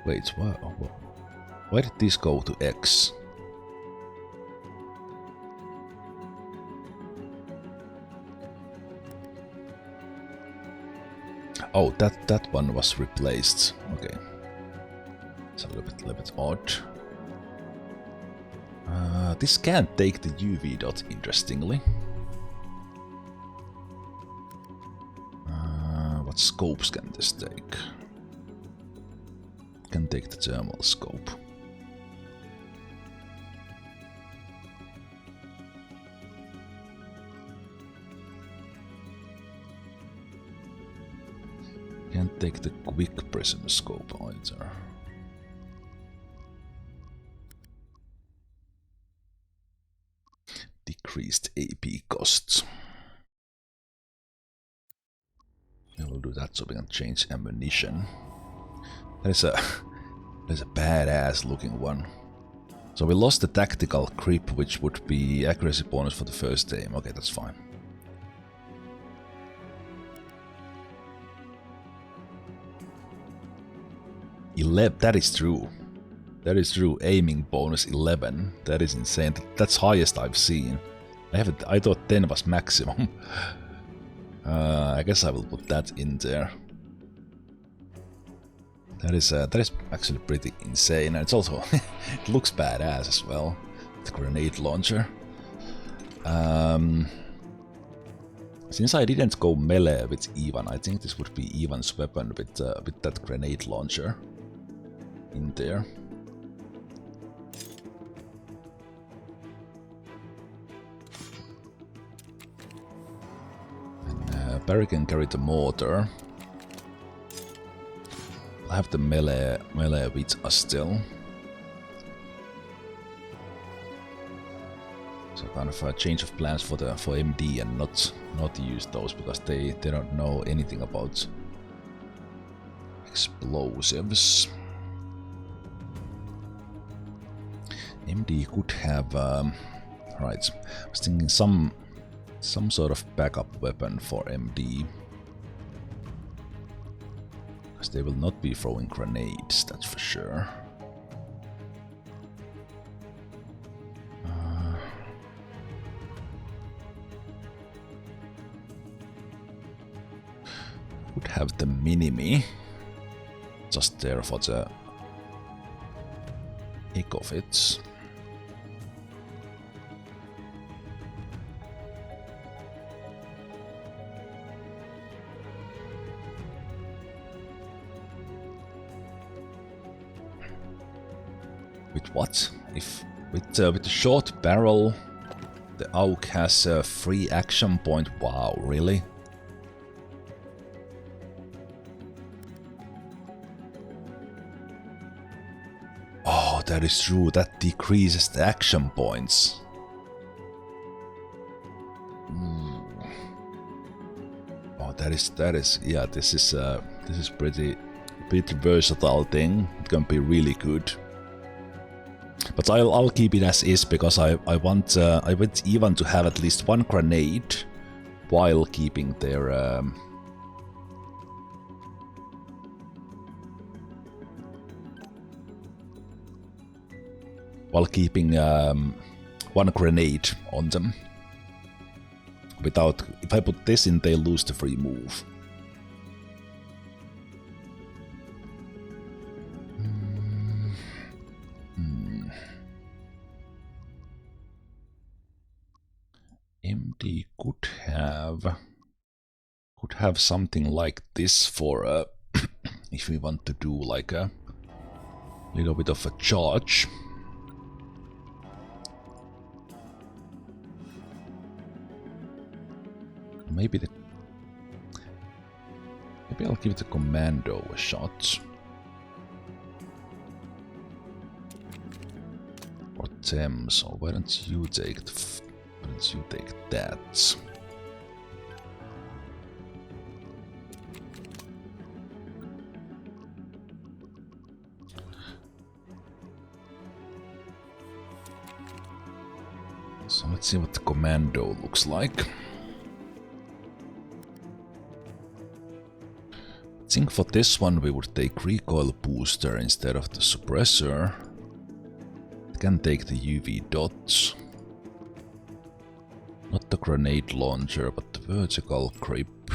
Wait, why did this go to X? Oh, that one was replaced. Okay. It's a little bit odd. This can't take the UV dot, interestingly. What scopes can this take? Can take the thermal scope. Can't take the quick prism scope either. Decreased AP costs. And we'll do that so we can change ammunition. There's a badass looking one. So we lost the tactical grip, which would be accuracy bonus for the first aim. Okay, that's fine. That is true. That is true. Aiming bonus 11. That is insane. That's highest I've seen. I thought 10 was maximum. I guess I will put that in there. That is actually pretty insane, and it's also it looks badass as well. The grenade launcher. Since I didn't go melee with Ivan, I think this would be Ivan's weapon with that grenade launcher in there. And Barry can carry the mortar. I have the melee with us still. So kind of a change of plans for MD and not use those because they don't know anything about explosives. MD could have right. I was thinking some sort of backup weapon for MD. Because they will not be throwing grenades, that's for sure. Would have the mini-me just there for the heck of it. With what? If with the short barrel, the AUK has a free action point. Wow, really? Oh, that is true. That decreases the action points. Oh, that is yeah. This is pretty versatile thing. It can be really good. But I'll keep it as is because I want Ivan to have at least one grenade while keeping their one grenade on them. Without, if I put this in, they lose the free move. MD could have have something like this for if we want to do like a little bit of a charge. Maybe I'll give the Commando a shot. Or Tem, so why don't you take that? So let's see what the Commando looks like. I think for this one we would take recoil booster instead of the suppressor. It can take the UV dots. Not the grenade launcher, but the vertical grip.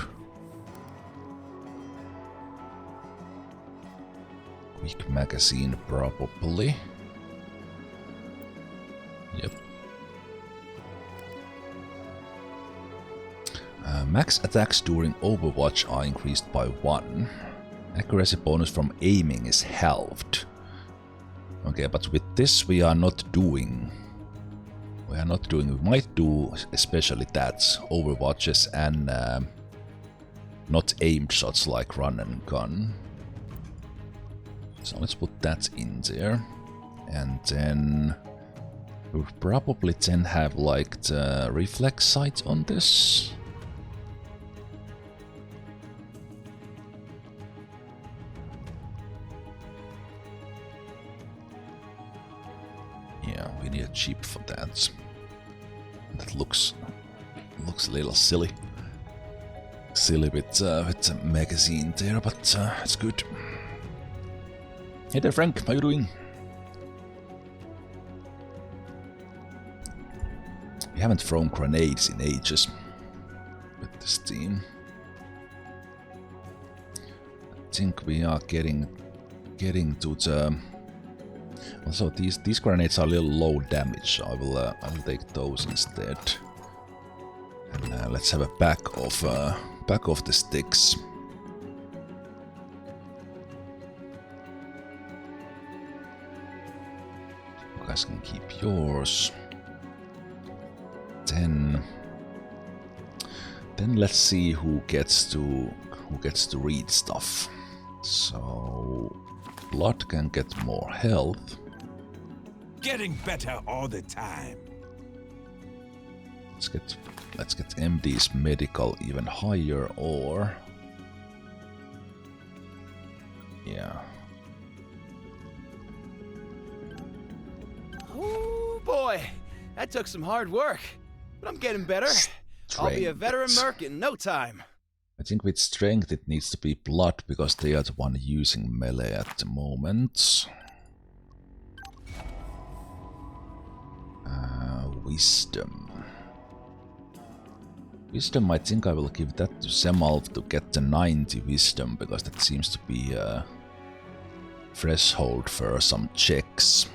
Quick magazine probably. Yep. Max attacks during Overwatch are increased by 1. Accuracy bonus from aiming is halved. Okay, but with this we are not doing. We might do especially that, Overwatches and not aimed shots like run and gun. So let's put that in there. And then we'll probably then have like the reflex sight on this. Yeah, we need a chip for that. That looks a little silly. Silly with the magazine there, but it's good. Hey there, Frank, how you doing? We haven't thrown grenades in ages with this team. I think we are getting to the. Also, these grenades are a little low damage, so I will take those instead. And let's have a pack of the sticks. You guys can keep yours. Then let's see who gets to read stuff. So Blood can get more health. Getting better all the time. Let's get MD's medical even higher, or yeah. Oh boy, that took some hard work, but I'm getting better. I'll be a veteran merc in no time. I think with strength it needs to be Blood because they are the one using melee at the moment. Wisdom. Wisdom, I think I will give that to Zemalf to get the 90 wisdom, because that seems to be a threshold for some checks.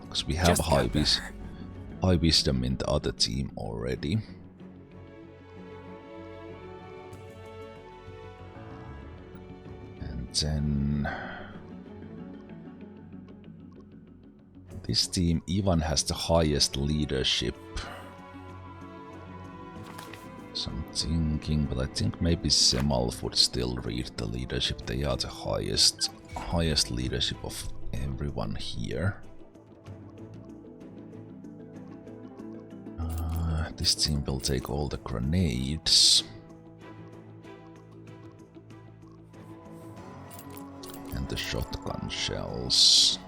Because we have high wisdom in the other team already. And then this team, Ivan has the highest leadership. So I'm thinking, but I think maybe Zemalf would still read the leadership. They are the highest leadership of everyone here. This team will take all the grenades. And the shotgun shells.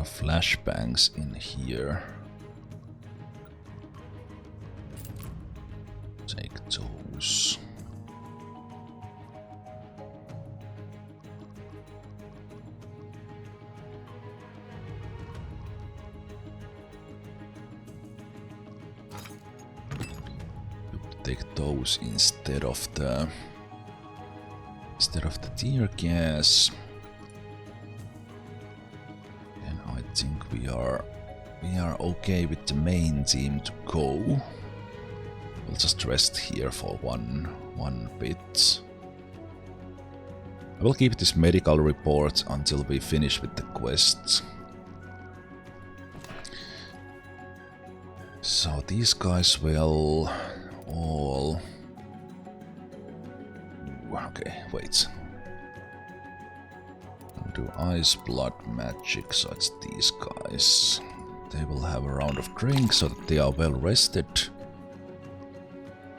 Flashbangs in here. Take those. take those instead of the tear gas. And I think we are okay with the main team to go. We'll just rest here for one bit. I will keep this medical report until we finish with the quests. So these guys will all... Okay, wait. I'll do ice, blood, magic, so it's these guys. They will have a round of drink so that they are well rested.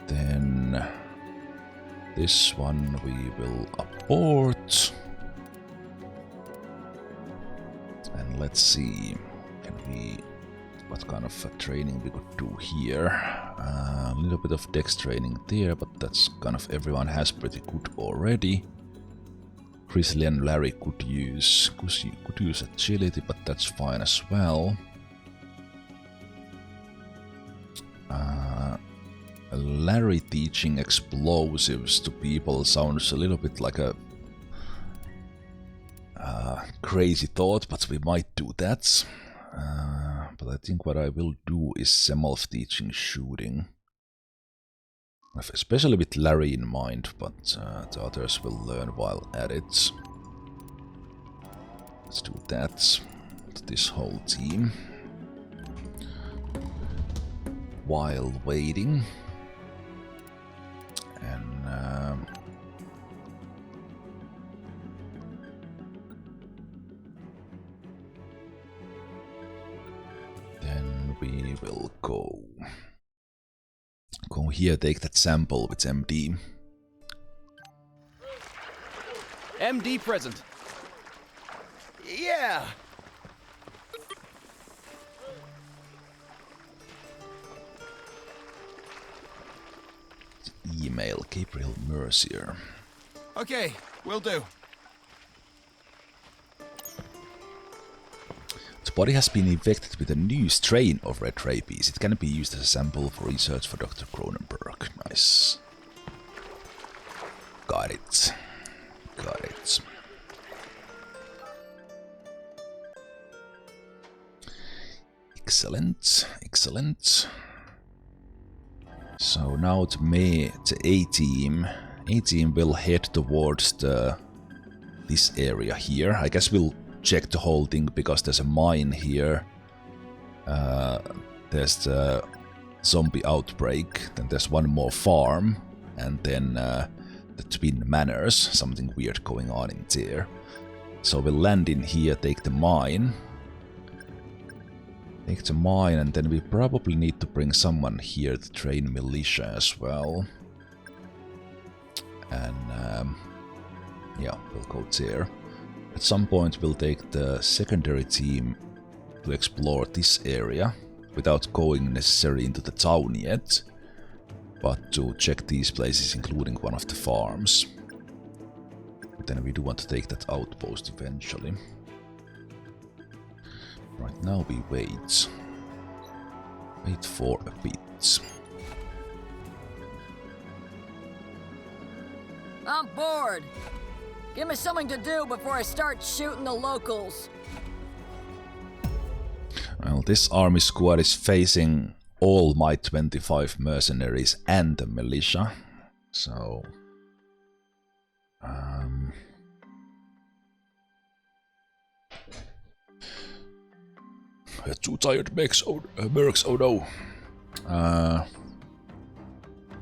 Then this one we will abort. And let's see, what kind of training we could do here. A little bit of dex training there, but that's kind of everyone has pretty good already. Grizzly and Larry could use agility, but that's fine as well. Larry teaching explosives to people sounds a little bit like a crazy thought, but we might do that. But I think what I will do is Zemalf teaching shooting. Especially with Larry in mind, but the others will learn while at it. Let's do that to this whole team. While waiting. And then we will go here, take that sample with MD. MD present. Yeah. Email Gabriel Mercier. Okay, will do. The body has been infected with a new strain of red rabies. It can be used as a sample for research for Dr. Cronenberg. Nice. Got it. Got it. Excellent. Excellent. So now the A-team. A-team will head towards this area here. I guess we'll check the whole thing because there's a mine here. There's the zombie outbreak. Then there's one more farm. And then the Twin Manors. Something weird going on in there. So we'll land in here, take the mine. Take the mine, and then we probably need to bring someone here to train militia as well. And yeah, we'll go there. At some point we'll take the secondary team to explore this area without going necessarily into the town yet, but to check these places, including one of the farms. But then we do want to take that outpost eventually. Right now we wait. Wait for a bit. I'm bored. Give me something to do before I start shooting the locals. Well, this army squad is facing all my 25 mercenaries and the militia. So... too tired mercs, oh no.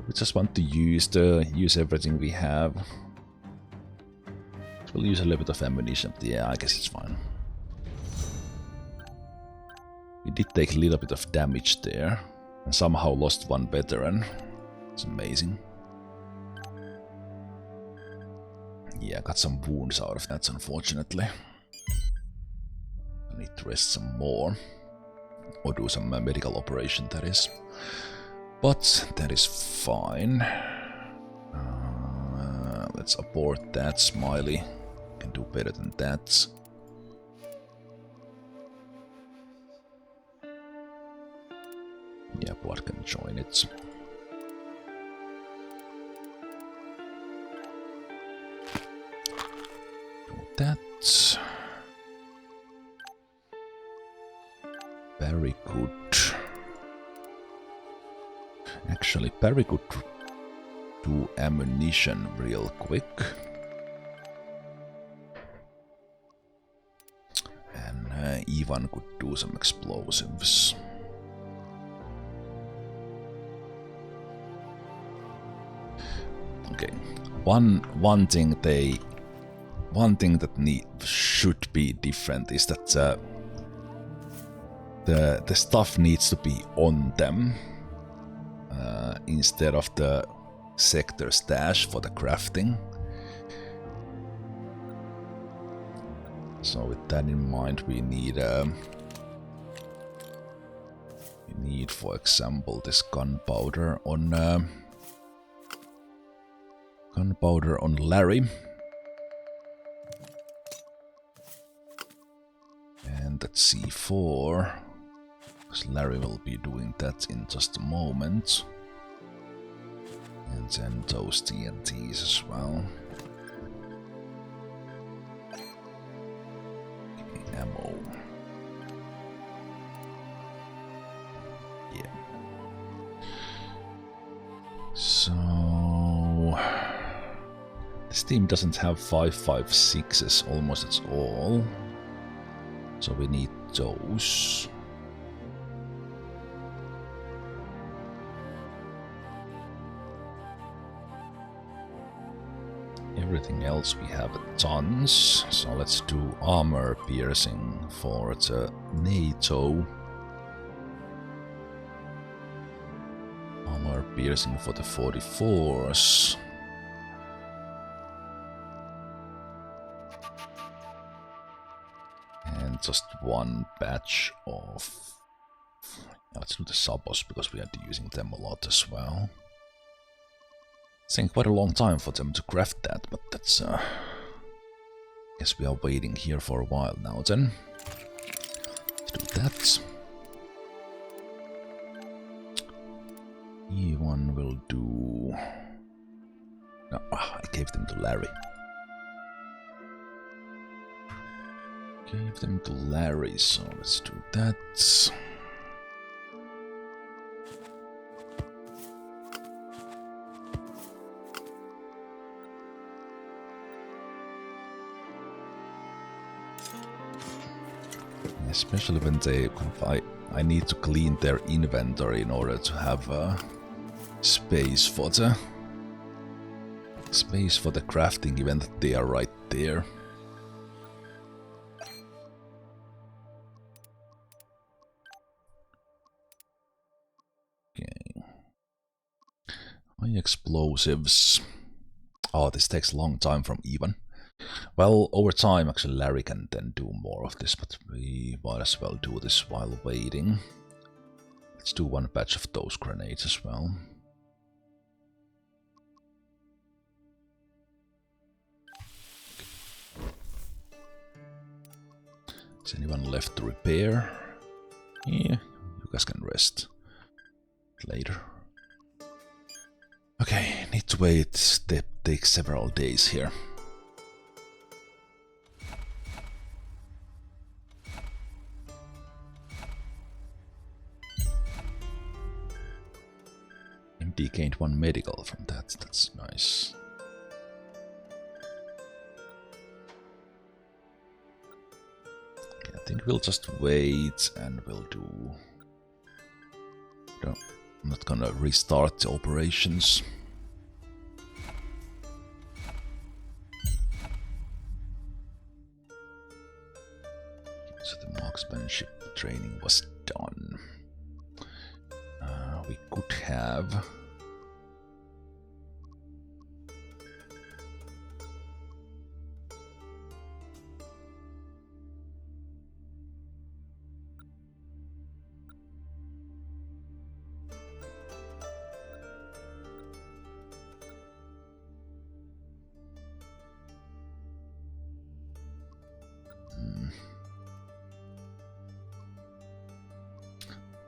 We just want to use everything we have. We'll use a little bit of ammunition, but yeah, I guess it's fine. We did take a little bit of damage there, and somehow lost one veteran. It's amazing. Yeah, got some wounds out of that, unfortunately. I need to rest some more. Or do some medical operation, that is. But that is fine. Let's abort that. Smiley can do better than that. Yeah, Blood can join it. that. Very good. Actually, very good to do ammunition real quick. And Ivan could do some explosives. Okay, one thing that should be different is that the stuff needs to be on them instead of the sector stash for the crafting. So with that in mind, we need for example this gunpowder on Larry. And that C4, because Larry will be doing that in just a moment. And then those TNTs as well. Okay, ammo. Yeah. So this team doesn't have 5.56s almost at all. So we need those. Everything else we have tons. So let's do armor piercing for the NATO. Armor piercing for the 44s. And just one batch of... let's do the Sabos because we are using them a lot as well. It's taking quite a long time for them to craft that, but that's... guess we are waiting here for a while now then. Let's do that. E1 will do... no, I gave them to Larry. Gave them to Larry, so let's do that. Especially when they, I need to clean their inventory in order to have space for the crafting, even that they are right there. Okay. High explosives. Oh, this takes a long time from Ivan. Well, over time, actually, Larry can then do more of this, but we might as well do this while waiting. Let's do one batch of those grenades as well. Is anyone left to repair? Yeah, you guys can rest later. Okay, need to wait. They take several days here. MD gained 1 medical from that, that's nice. Okay, I think we'll just wait and we'll do... no, I'm not gonna restart the operations. So the marksmanship training was done. We could have...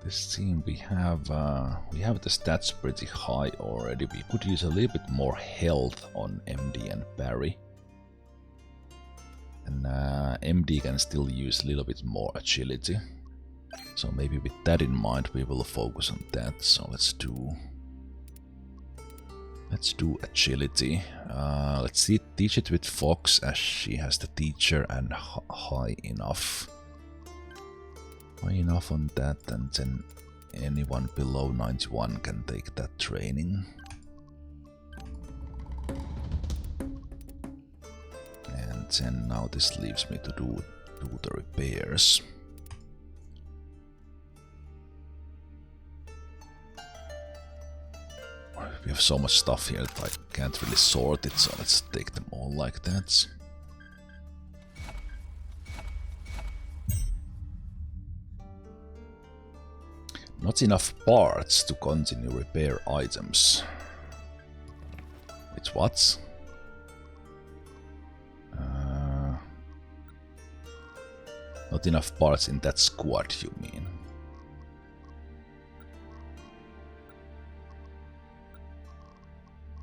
This team, we have the stats pretty high already. We could use a little bit more health on MD and Barry. And MD can still use a little bit more agility. So maybe with that in mind we will focus on that. So let's do agility. Let's see, teach it with Fox as she has the teacher and high enough. High enough on that, and then anyone below 91 can take that training. And then now this leaves me to do the repairs. We have so much stuff here that I can't really sort it, so let's take them all like that. Not enough parts to continue repair items. It's what? Not enough parts in that squad, you mean?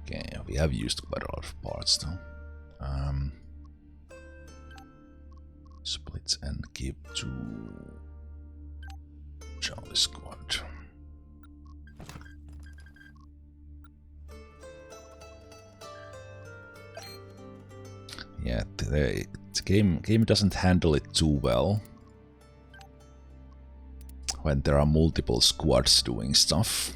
Okay, we have used quite a lot of parts though. Split and give to Charlie Squad. Yeah, the game doesn't handle it too well when there are multiple squads doing stuff.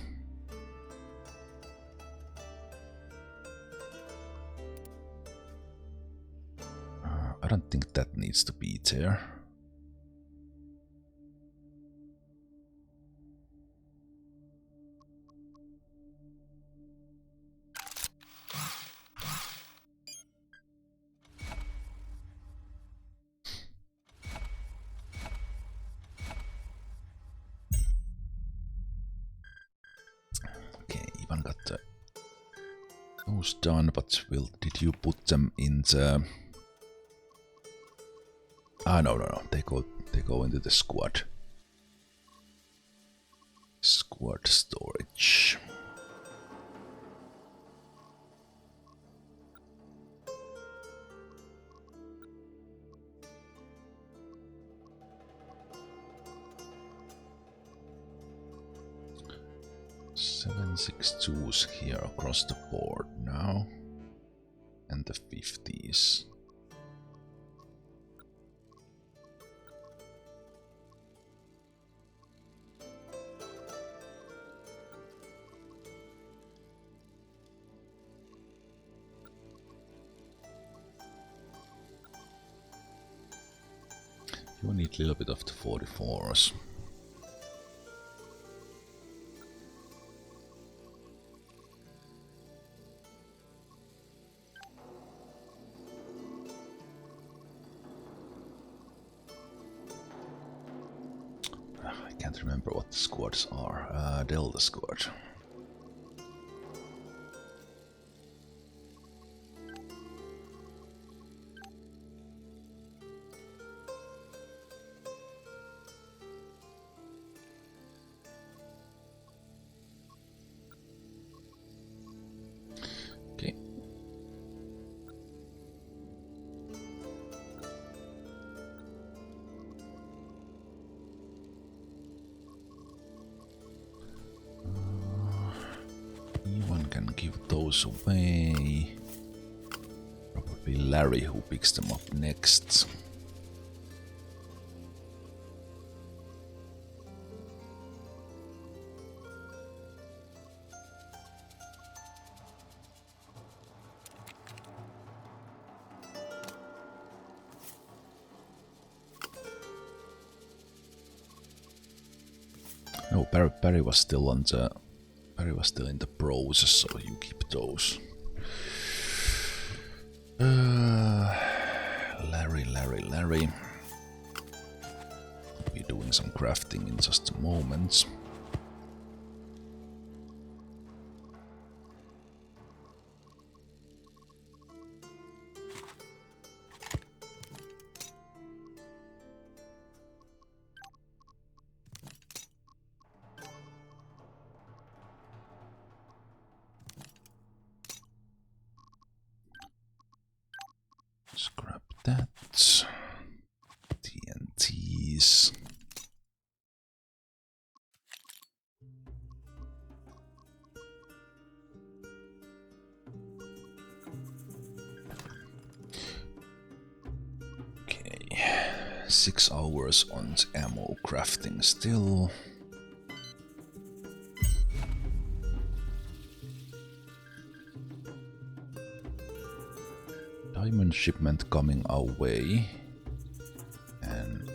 I don't think that needs to be there. Okay, Ivan got those done, but did you put them in the... Ah, no, they go into the squad. Squad storage. Seven 6.2s here across the board now, and the 50s. You need a little bit of the 44s. I can't remember what the squads are. Delta Squad. Okay. Anyone can give those away. Probably Larry who picks them up next. No, Barry was still on the... Barry was still in the pros, so you keep those. Larry. I'll be doing some crafting in just a moment. Scrap that. 6 hours on ammo crafting still. Diamond shipment coming our way. And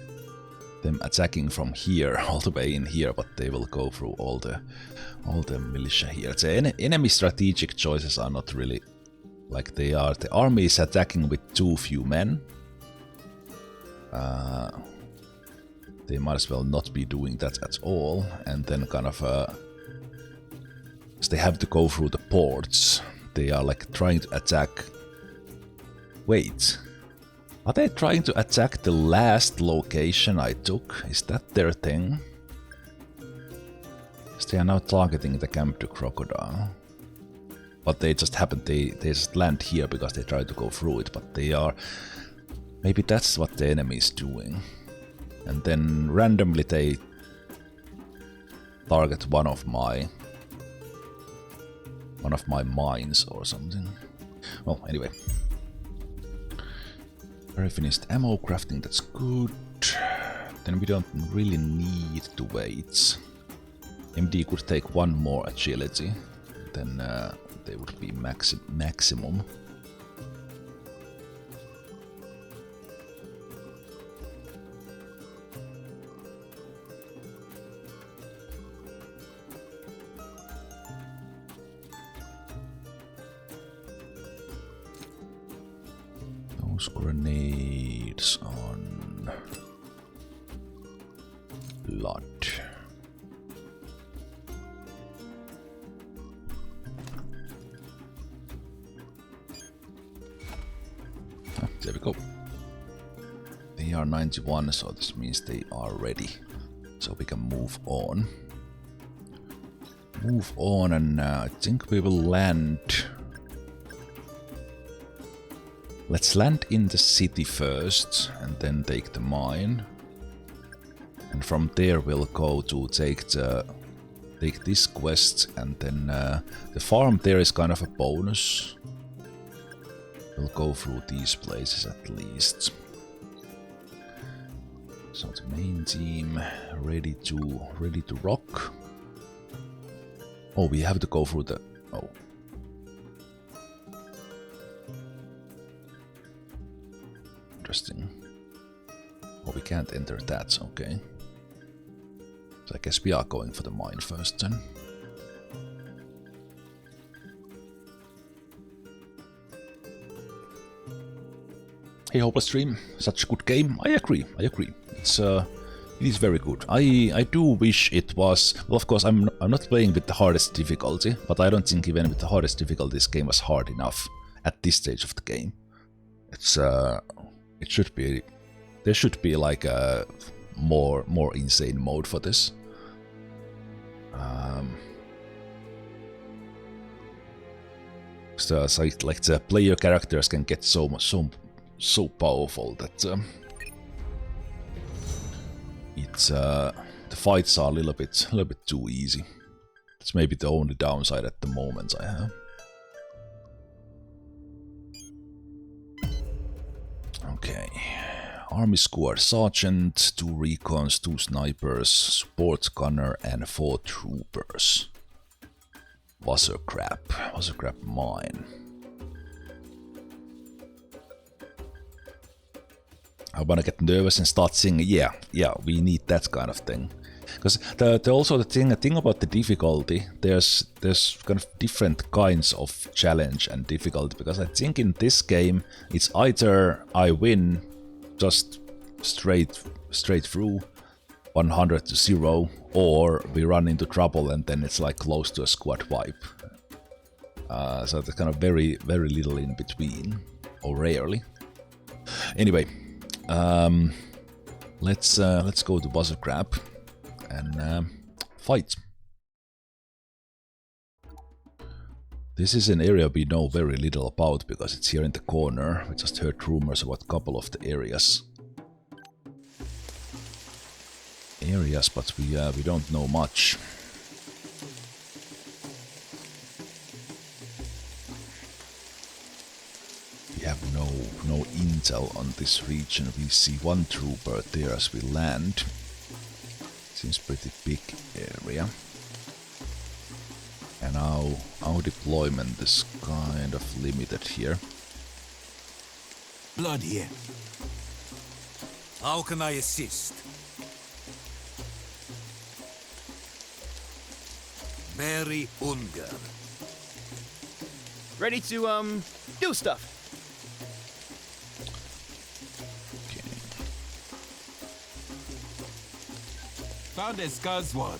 them attacking from here, all the way in here, but they will go through all the militia here. The enemy strategic choices are not really like they are. The army is attacking with too few men. They might as well not be doing that at all, and then kind of they have to go through the ports. They are like trying to attack. Wait, are they trying to attack the last location I took? Is that their thing? Because they are now targeting the Camp to Crocodile. But they just happen, they just land here because they try to go through it, but they are... Maybe that's what the enemy is doing. And then randomly they target one of my mines or something. Well, anyway. Very finished ammo crafting, that's good. Then we don't really need to wait. MD could take one more agility, then they would be maximum. Those grenades on blood. There we go. They are 91, so this means they are ready. So we can move on. Move on, and I think we will land. Let's land in the city first, and then take the mine. And from there we'll go to take this quest, and then the farm there is kind of a bonus. We'll go through these places at least. So the main team ready to rock. Oh, we have to go through the... Oh. Interesting. Oh, we can't enter that, okay. So I guess we are going for the mine first then. Hey, Hopeless Stream, such a good game. I agree. It's it is very good. I do wish it was. Well, of course, I'm not playing with the hardest difficulty, but I don't think even with the hardest difficulty, this game was hard enough at this stage of the game. It's it should be. There should be like a more insane mode for this. So like the player characters can get so powerful that it's the fights are a little bit too easy. It's maybe the only downside at the moment I have. Okay, army squad sergeant, 2 recons, 2 snipers, support gunner, and 4 troopers. Wassercrap mine. I wanna get nervous and start singing. Yeah, we need that kind of thing. Because the thing about the difficulty, there's kind of different kinds of challenge and difficulty. Because I think in this game, it's either I win just straight through 100 to 0, or we run into trouble and then it's like close to a squad wipe. So there's kind of very little in between, or rarely. Anyway. Let's go to Wassercrap and fight. This is an area we know very little about because it's here in the corner. We just heard rumors about a couple of the areas, but we don't know much. We We have no intel on this region. We see one trooper there as we land. Seems pretty big area. And our deployment is kind of limited here. Blood here. How can I assist? Mary Unger. Ready to, do stuff. Found a Scuzz one.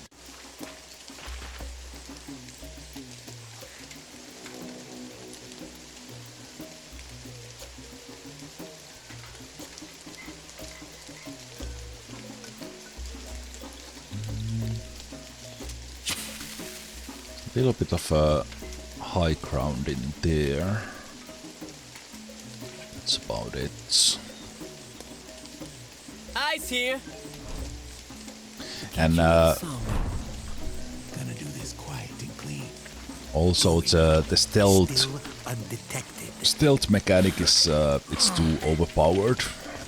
A little bit of a high ground in there. That's about it. Eyes here. And Gonna do this quiet and clean. also the stealth mechanic is it's too overpowered.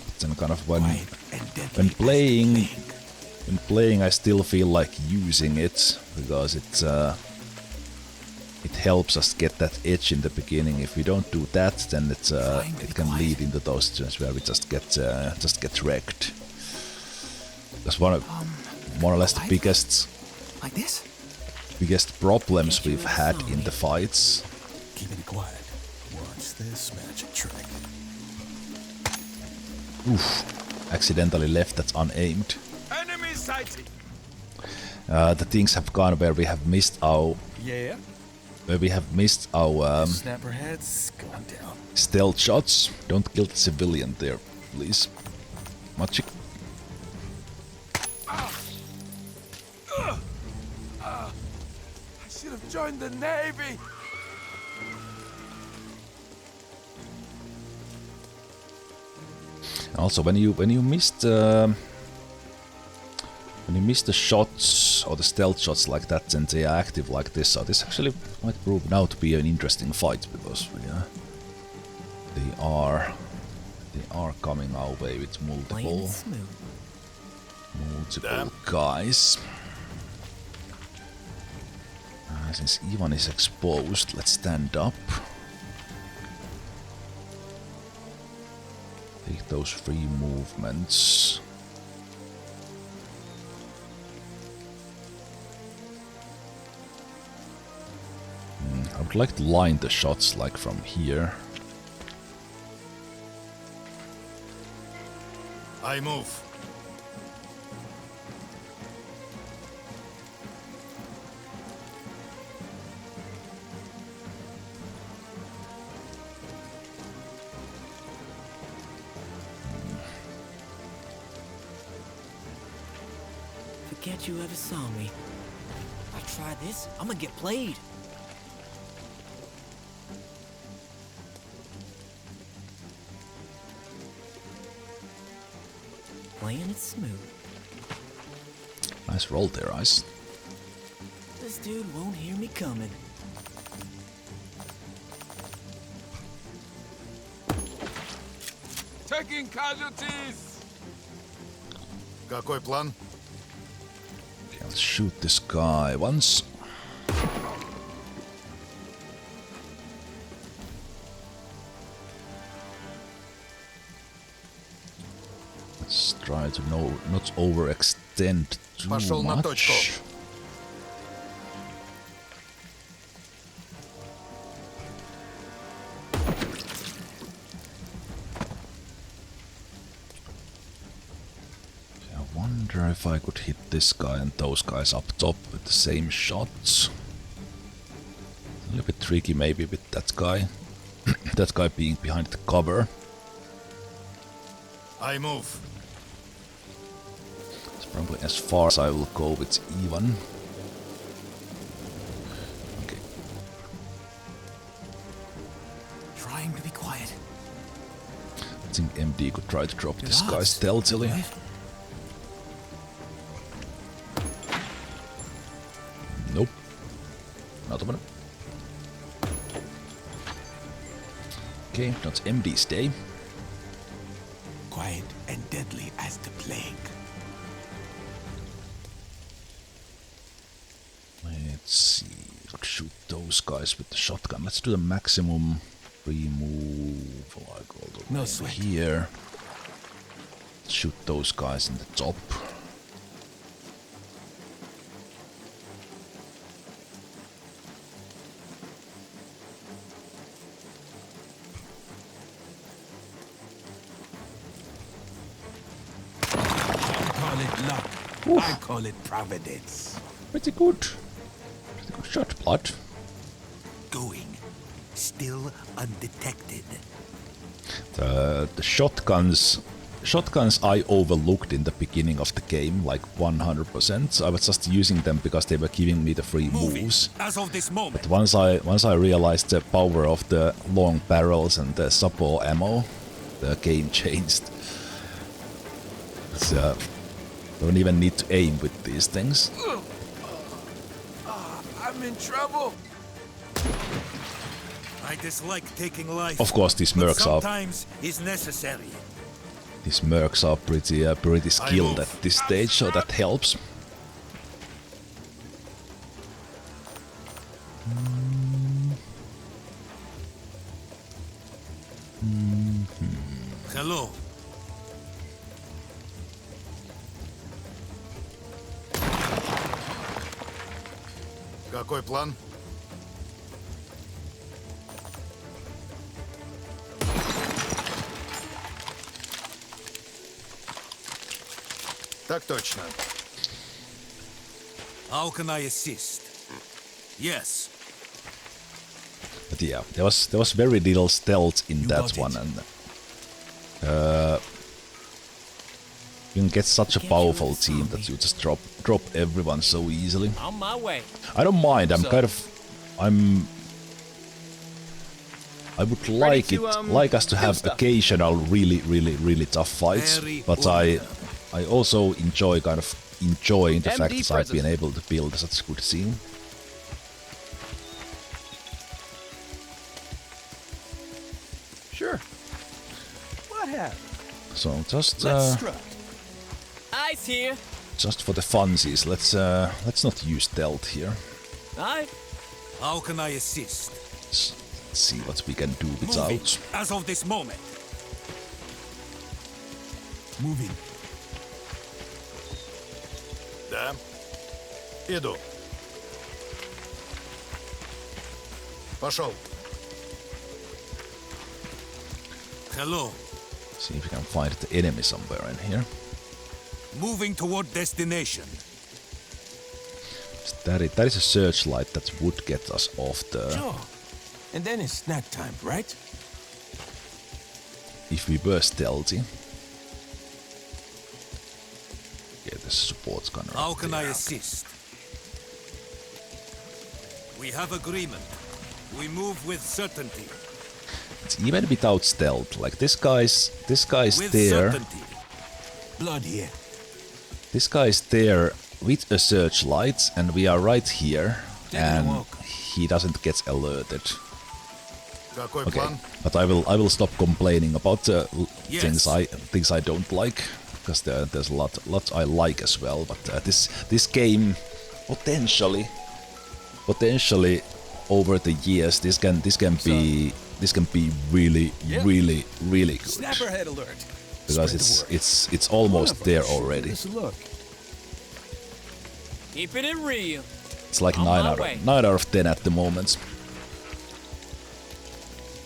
It's kind of when playing I still feel like using it because it helps us get that edge in the beginning. If we don't do that, then it can lead into those situations where we just get wrecked. That's more or less the biggest problems we've had in the fights. Keeping it quiet. Watch this magic trick. Oof! Accidentally left that unaimed. Enemy sighting. The things have gone where we have missed our Snapper heads gone down. stealth shots. Don't kill the civilian there, please. Magic. I should have joined the Navy. Also, when you missed the shots or the stealth shots like that, then they are active like this. So this actually might prove now to be an interesting fight because they are coming our way with multiple guys. Since Ivan is exposed, let's stand up. Take those free movements. I would like to line the shots like from here. I move. Forget you ever saw me. If I try this, I'm gonna get played. Playing it smooth. Nice roll there, Ice. This dude won't hear me coming. Taking casualties. Какой план? Okay, let's shoot this guy once. Let's try to not overextend too Пошел на точку. much. I wonder if I could hit this guy and those guys up top with the same shots. A little bit tricky maybe with that guy. That guy being behind the cover. I move. It's probably as far as I will go with Ivan. Okay. Trying to be quiet. I think MD could try to drop this guy stealthily. Nope. Not a minute. Okay, not MD's day. Quiet and deadly as the plague. Let's see. Shoot those guys with the shotgun. Let's do the maximum remove like all the way over here. Shoot those guys in the top. Call it luck. I call it providence. Pretty good. Pretty good shot, blood. Going. Still undetected. The shotguns I overlooked in the beginning of the game, like 100%. I was just using them because they were giving me the free moves. As of this moment. But once I realized the power of the long barrels and the support ammo, the game changed. So, don't even need to aim with these things. I'm in trouble. I dislike taking life. Of course, these mercs sometimes is necessary. These mercs are pretty skilled at this stage, so that helps. Hello. Какой план? Так точно. How can I assist? Yes. But yeah, there was very little stealth in that one, and you can get such a powerful team that you just drop everyone so easily. On my way. I don't mind. I would like us to have occasional really tough fights, but I also enjoying the fact that I've been able to build such a good team. Sure. What happened? So just Ice here. just for the funsies, let's not use stealth here. Aye. How can I assist? Let's see what we can do without. As of this moment. Moving. Да. Иду. Пошел. Hello. See if we can find the enemy somewhere in here. Moving toward destination. That is a searchlight that would get us off the... Sure. And then it's snack time, right? If we were stealthy. Yeah, the support gunner. How can I assist? We have agreement. We move with certainty. It's even without stealth. Like this guy's With there. certainty. Blood here. This guy's there with a searchlight, and we are right here, and he doesn't get alerted. Какой Okay, план? but I will stop complaining about the Yes. things I don't like, because there's a lot I like as well. But this game potentially over the years this can be really good. Snapperhead alert. Because it's almost there already. Keeping it real. It's like On 9 my out way. of 9 out of 10 at the moment.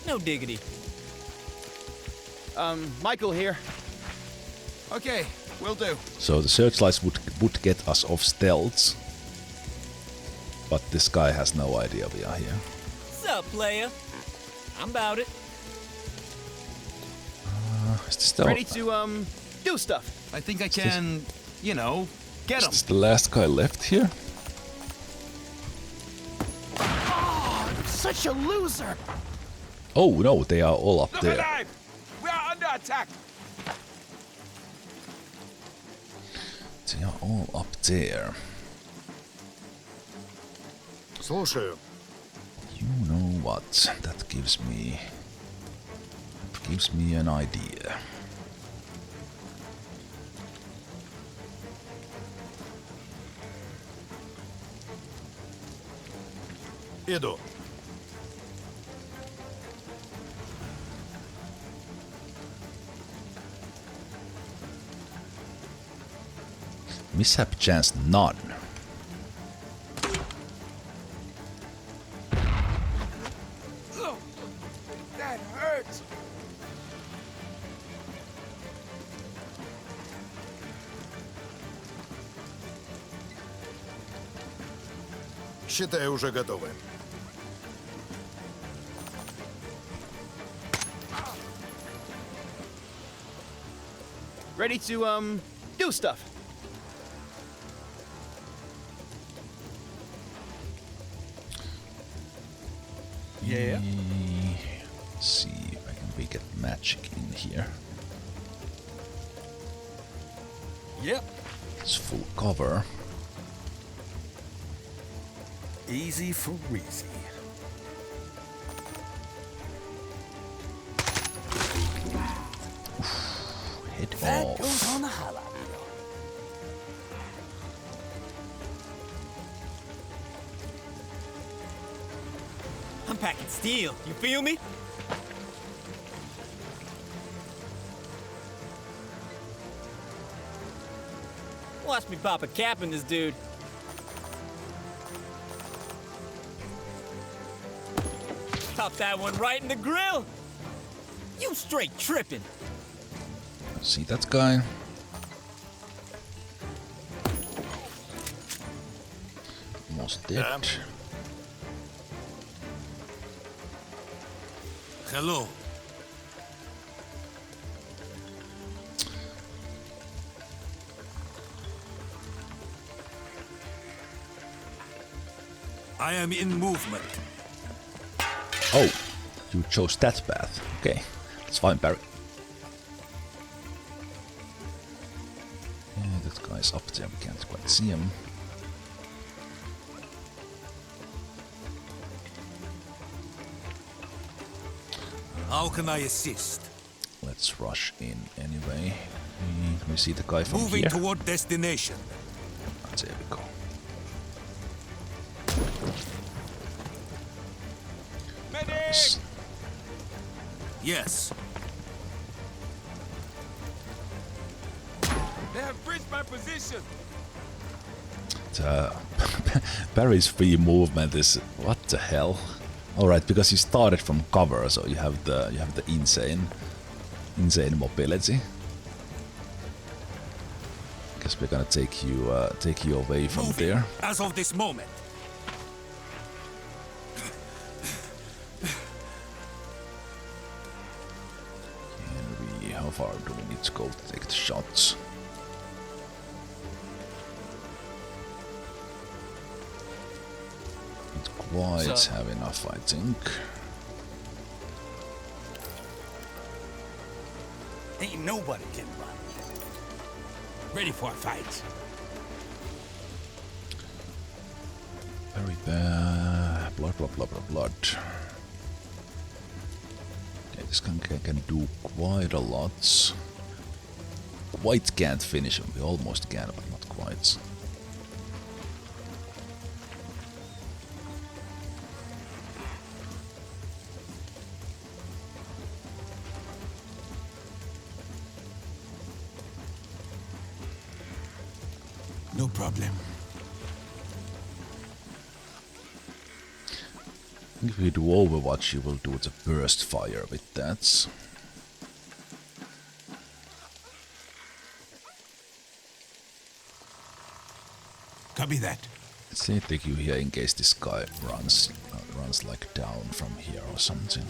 No diggity. Michael here. Okay, will do. So the searchlights would get us off stealth, but this guy has no idea we are here. Sup, player? I'm about it. Is this the Ready to do stuff. I think I can, you know, get is him. this the last guy left here? Such a loser! Oh no, they are all up there. alive! We are under attack! They are all up there. Слушаю. You know what? That gives me gives me an idea. Иду. Mishap chance none. That hurts. Считай, уже готовы. Ready to, do stuff. Yeah. Let's see if I can get magic in here. Yep. It's full cover. Easy for easy. Head That off. goes on the highlight reel. I'm packing steel. You feel me? Watch me pop a cap in this dude. Pop that one right in the grill. You straight tripping. See that guy? Almost dead. Hello. I am in movement. Oh, you chose that path. Okay, it's fine, Barry. Yeah, that guy's up there. We can't quite see him. How can I assist? Let's rush in anyway. Can we see the guy from Moving here? toward destination. There we go. Nice. Yes. They have breached my position. Barry's free movement is what the hell? Alright, because you started from cover, so you have the insane mobility. Guess we're gonna take you away from Moving there. as of this moment. How far do we need to go to take the shots? Not quite have enough, I think. Ain't nobody can run. Ready for a fight. Very bad. Blood, blood, blood, blood, blood. Okay, this guy can do quite a lot. Quite can't finish him. We almost can, but not quite. No problem. If we do Overwatch, you will do the burst fire with that. Copy that. Let's say take you here in case this guy runs like down from here or something.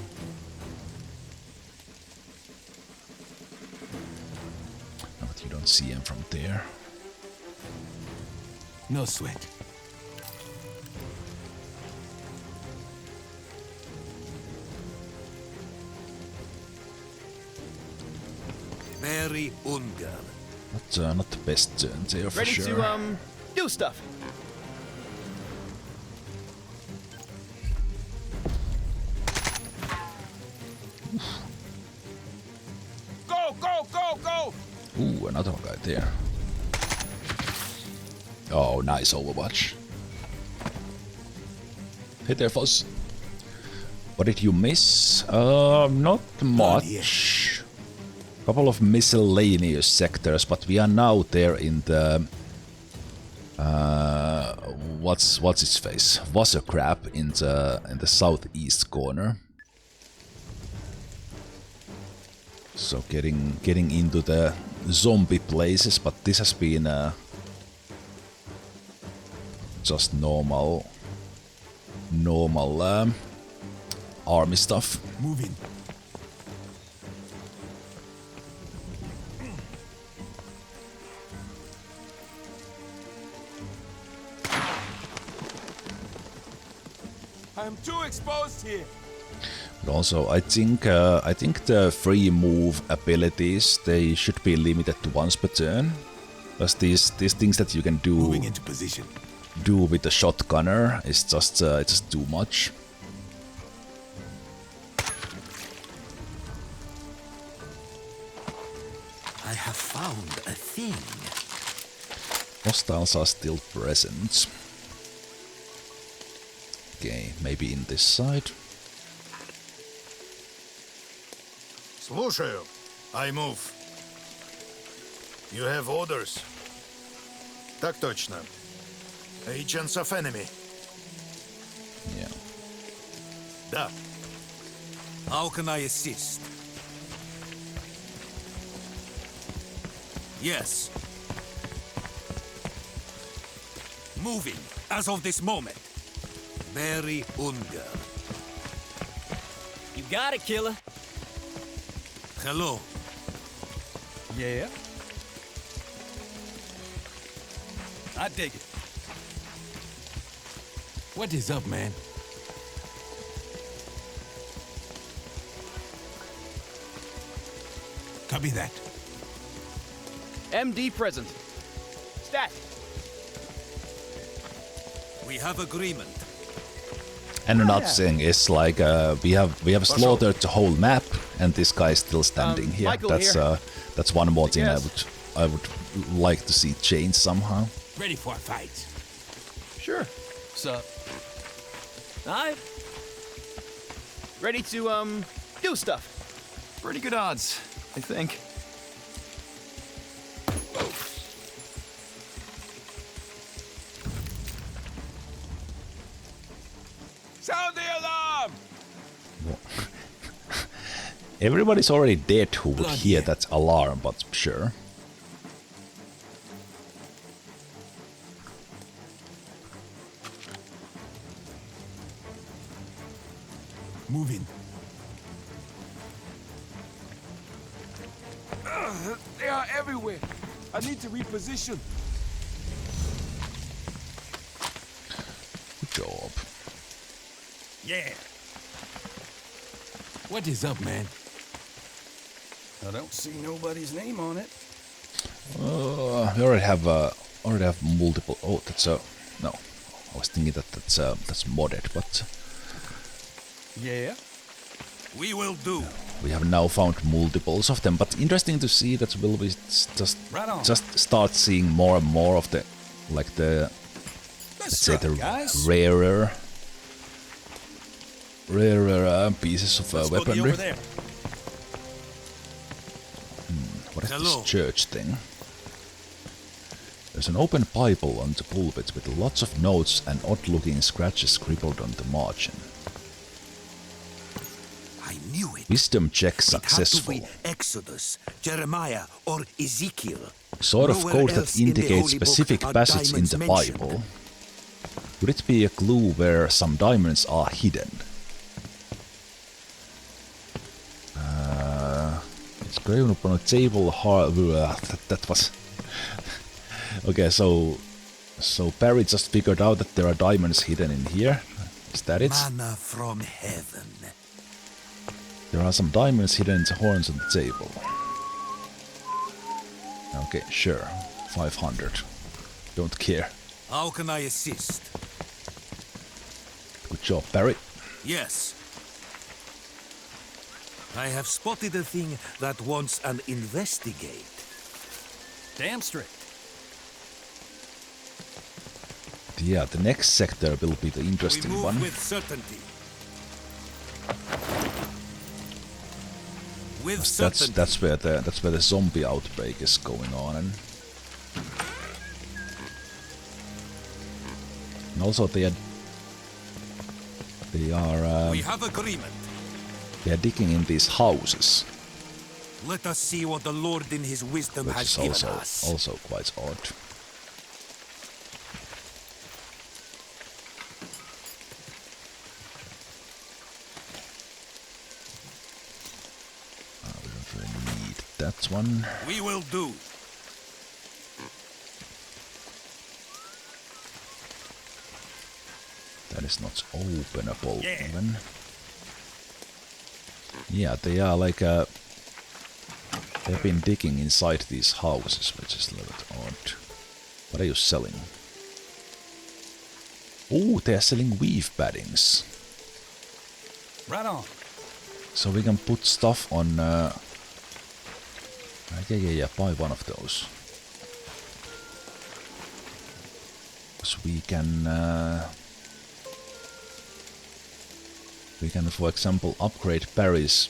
No, but you don't see him from there. No sweat. Very ungal. Not the best turn there for Ready sure. to, do stuff. Ooh, another guy there. Oh, nice Overwatch. Hey there, Fuzz. What did you miss? Not much. Couple of miscellaneous sectors, but we are now there in the what's its face? Wassercrab in the southeast corner. So getting into the zombie places, but this has been just normal army stuff. Moving. I'm too exposed here. But also, I think the free move abilities, they should be limited to once per turn. Because these things that you can do Moving into position. Do with the shotgunner is just it's just too much. I have found a thing. Hostiles are still present. Okay, maybe in this side. Слушаю. I move. You have orders. Так точно. Agents of enemy. Yeah. Да. How can I assist? Yes. Moving, as of this moment. Very Unger. You got it, killer. Hello. Yeah? I dig it. What is up, man? Copy that. MD present. Stat. We have agreement. And another thing is like we have slaughtered the whole map, and this guy is still standing here. Michael That's one more thing Yes. I would like to see change somehow. Ready for a fight. Sure. Sup? Alright. Ready to, do stuff. Pretty good odds, I think. Sound the alarm! Everybody's already dead who would Blood hear yet. that alarm, but sure. Moving. They are everywhere. I need to reposition. Good job. Yeah. What is up, man? I don't see nobody's name on it. We already have multiple. Oh, that's no. I was thinking that's modded, but Yeah? We will do. we have now found multiples of them. But interesting to see that will we just Right on. start seeing more and more of the like the let's say the guys. rarer pieces of Let's boogie weaponry. over there. What is Hello. this church thing? There's an open Bible on the pulpit with lots of notes and odd-looking scratches scribbled on the margin. I knew it. Wisdom check It had to successful. be Exodus, Jeremiah, or Ezekiel. Sort of Nowhere code that else in the indicates Holy Book specific are passage in diamonds the mentioned. Bible. Could it be a clue where some diamonds are hidden? It's graven upon a table. That was okay. So Barry just figured out that there are diamonds hidden in here. Is that it? Manna from heaven. There are some diamonds hidden in the horns on the table. Okay, sure. 500. Don't care. How can I assist? Good job, Barry. Yes. I have spotted a thing that wants an investigate. Damn straight. Yeah, the next sector will be the interesting we move one. with certainty. With certainty. That's where the zombie outbreak is going on, and also they are we have agreement. they are digging in these houses, Let us see what the Lord in his wisdom which has is given us. also quite odd. We don't really need that one. We will do. That is not openable Yeah. even. Yeah, they are like they've been digging inside these houses, which is a little bit odd. What are you selling? Oh, they are selling weave paddings. Right on. So we can put stuff on. Yeah. Buy one of those. So we can, for example, upgrade Barry's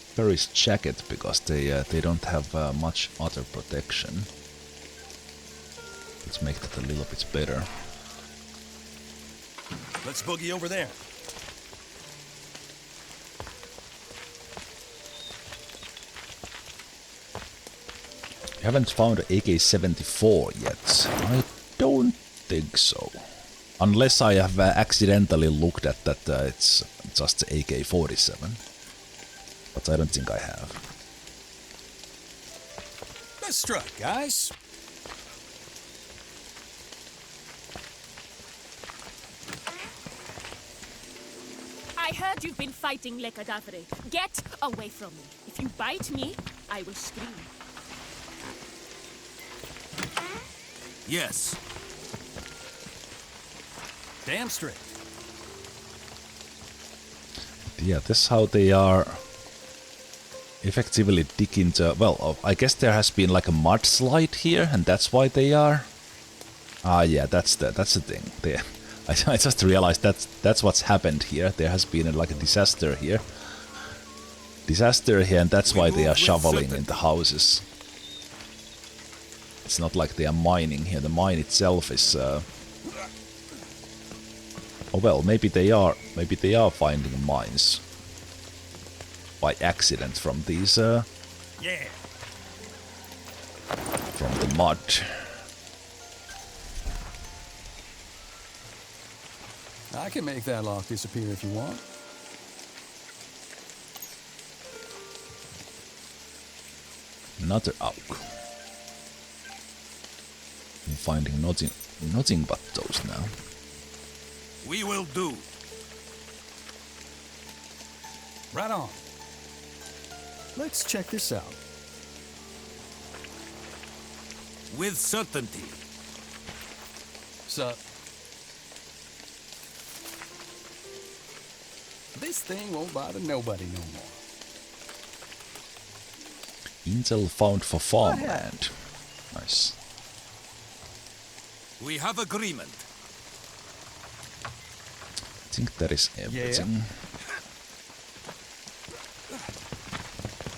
jacket because they don't have much other protection. Let's make that a little bit better. Let's boogie over there. I haven't found an AK-74 yet. I don't think so. Unless I have accidentally looked at that it's just AK-47. But I don't think I have. Let's strut, guys. I heard you've been fighting Le Cadavre. Get away from me. If you bite me, I will scream. Yes. Damn straight. Yeah, this is how they are effectively digging into... Well, I guess there has been like a mudslide here, and that's why they are... Ah, yeah, that's the thing. I just realized that's what's happened here. There has been like a disaster here. And that's why they are shoveling in the houses. It's not like they are mining here. The mine itself is... Oh well, maybe they are finding mines by accident from these Yeah. from the mud. I can make that lock disappear if you want. Another oak. I'm finding nothing but those now. We will do. Right on. Let's check this out. With certainty. So, this thing won't bother nobody no more. Intel found for farmland. Nice. We have agreement. I think that is everything.